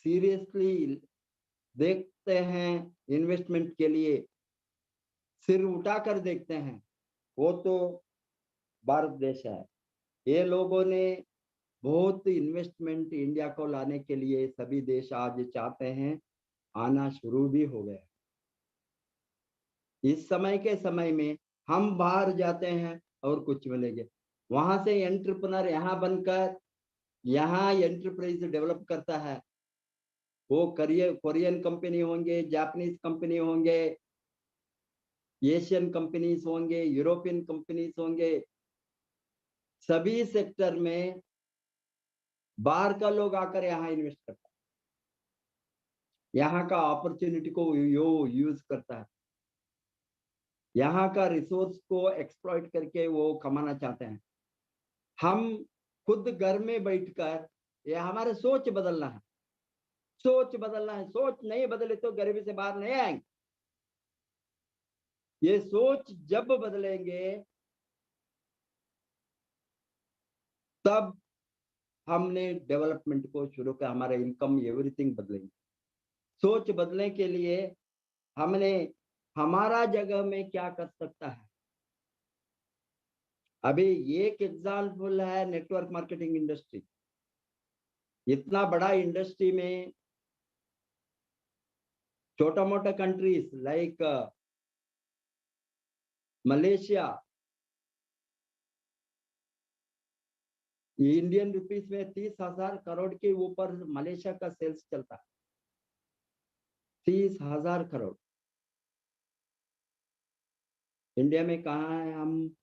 सीरियसली देखते हैं, इन्वेस्टमेंट के लिए सिर उठाकर देखते हैं, वो तो भारत देश है। ये लोगों ने बहुत इन्वेस्टमेंट इंडिया को लाने के लिए सभी देश आज चाहते हैं, आना शुरू भी हो गया। इस समय के समय में हम बाहर जाते हैं और कुछ मिलेंगे, वहां से एंटरप्रेन्योर यहाँ बनकर यहाँ एंटरप्राइज डेवलप करता है। वो कोरियन कंपनी होंगे, जापानीज कंपनी होंगे, एशियन कंपनीज होंगे, यूरोपियन कंपनीज होंगे, सभी सेक्टर में बाहर का लोग आकर यहाँ इन्वेस्ट करता है, यहाँ का अपॉर्चुनिटी को यूज करता है, यहाँ का रिसोर्स को एक्सप्लॉइट करके वो कमाना चाहते हैं। हम खुद घर में बैठकर, ये हमारे सोच बदलना है, सोच बदलना है। सोच नहीं बदले तो गरीबी से बाहर नहीं आएंगे। ये सोच जब बदलेंगे तब हमने डेवलपमेंट को शुरू किया, हमारा इनकम एवरीथिंग बदलेंगे। सोच बदलने के लिए हमने हमारा जगह में क्या कर सकता है। अभी एक एग्जाम्पल है नेटवर्क मार्केटिंग इंडस्ट्री। इतना बड़ा इंडस्ट्री में छोटा मोटा countries like Malaysia, Indian rupees में 30,000 करोड़ के ऊपर मलेशिया का सेल्स चलता है। 30,000 करोड़। इंडिया में कहाँ है हम?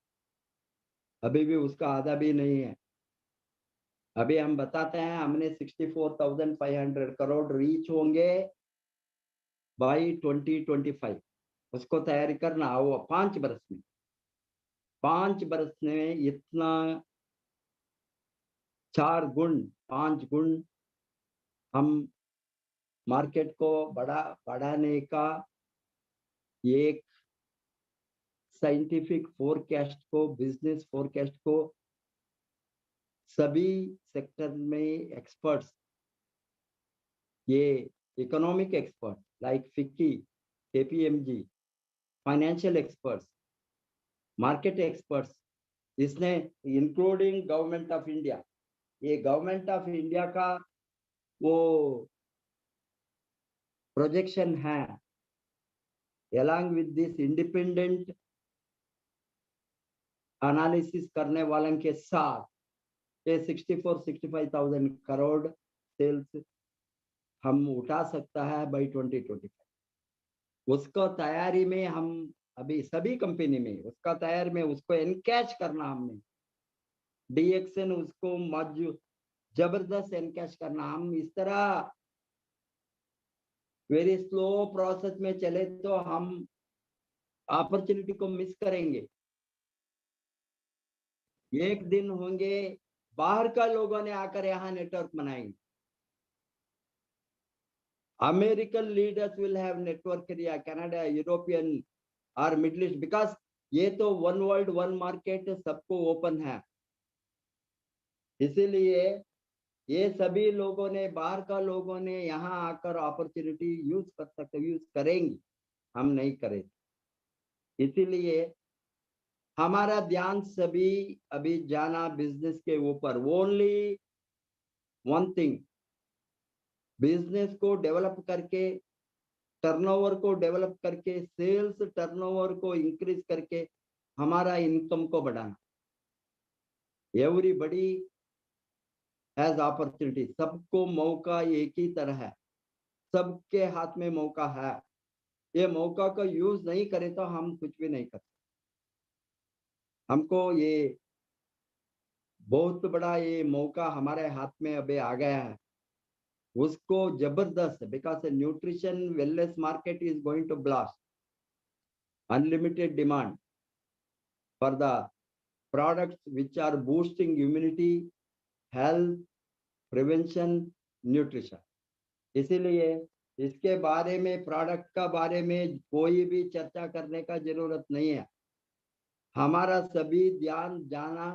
अभी भी उसका आधा भी नहीं है। अभी हम बताते हैं हमने 64,500 करोड़ रीच होंगे बाई 2025। उसको तैयारी करना हो 5 बरस में। 5 बरस में इतना 4 गुण 5 गुण हम मार्केट को बढ़ाने का एक साइंटिफिक फोरकास्ट को, बिजनेस फोरकास्ट को सभी सेक्टर में एक्सपर्ट्स, ये economic expert like FICCI, KPMG, financial experts, market experts, इसने इंक्लूडिंग गवर्नमेंट ऑफ इंडिया, ये गवर्नमेंट ऑफ इंडिया का वो प्रोजेक्शन है, along with this independent analysis करने वालों के साथ ये 64-65,000 करोड़ सेल्स हम उठा सकता है बाई 2025। उसको तैयारी में हम अभी सभी कंपनी में उसका तैयारी में उसको एनकैश करना, हमने डीएक्सन उसको जबरदस्त एनकैश करना। हम इस तरह वेरी स्लो प्रोसेस में चले तो हम अपॉर्चुनिटी को मिस करेंगे। एक दिन होंगे बाहर का लोगों ने आकर यहाँ नेटवर्क बनाएंगे। American leaders will have network area, Canada, European और मिडिल ईस्ट, बिकॉज ये तो वन वर्ल्ड वन मार्केट सबको ओपन है। इसीलिए ये सभी लोगों ने, बाहर का लोगों ने यहाँ आकर अपॉर्चुनिटी यूज कर सकते, यूज करेंगे, हम नहीं करेंगे। इसीलिए हमारा ध्यान सभी अभी जाना बिजनेस के ऊपर। ओनली वन थिंग, बिजनेस को डेवलप करके, टर्नओवर को डेवलप करके, सेल्स टर्नओवर को इंक्रीज करके हमारा इनकम को बढ़ाना। एवरीबडी हैज अपॉर्चुनिटी, सबको मौका एक ही तरह है, सबके हाथ में मौका है। ये मौका का यूज नहीं करें तो हम कुछ भी नहीं कर सकते। हमको ये बहुत बड़ा ये मौका हमारे हाथ में अभी आ गया है, उसको जबरदस्त, because nutrition wellness market is going to blast, unlimited demand for the products which are boosting immunity, health, prevention, nutrition। इसीलिए इसके बारे में, प्रोडक्ट का बारे में कोई भी चर्चा करने का जरूरत नहीं है। हमारा सभी ध्यान जाना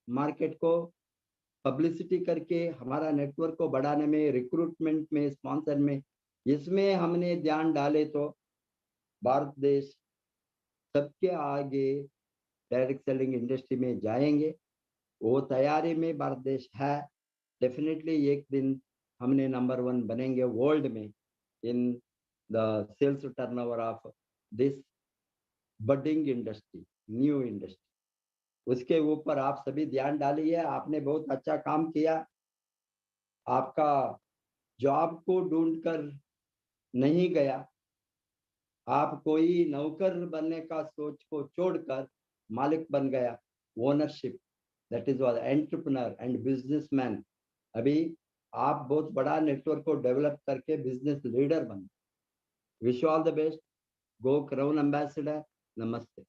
मार्केट को पब्लिसिटी करके, हमारा नेटवर्क को बढ़ाने में, रिक्रूटमेंट में, स्पॉन्सर में, इसमें हमने ध्यान डाले तो भारत देश सबके आगे डायरेक्ट सेलिंग इंडस्ट्री में जाएंगे। वो तैयारी में भारत देश है। डेफिनेटली एक दिन हमने नंबर 1 बनेंगे वर्ल्ड में in the sales turnover of this budding industry, new industry. उसके ऊपर आप सभी ध्यान डालिए। आपने बहुत अच्छा काम किया। आपका जॉब को ढूंढकर नहीं गया, आप कोई नौकर बनने का सोच को छोड़कर मालिक बन गया। Ownership, that is was entrepreneur and businessman. अभी आप बहुत बड़ा नेटवर्क को डेवलप करके बिजनेस लीडर बन। Wish all the best. Go crown ambassador. नमस्ते।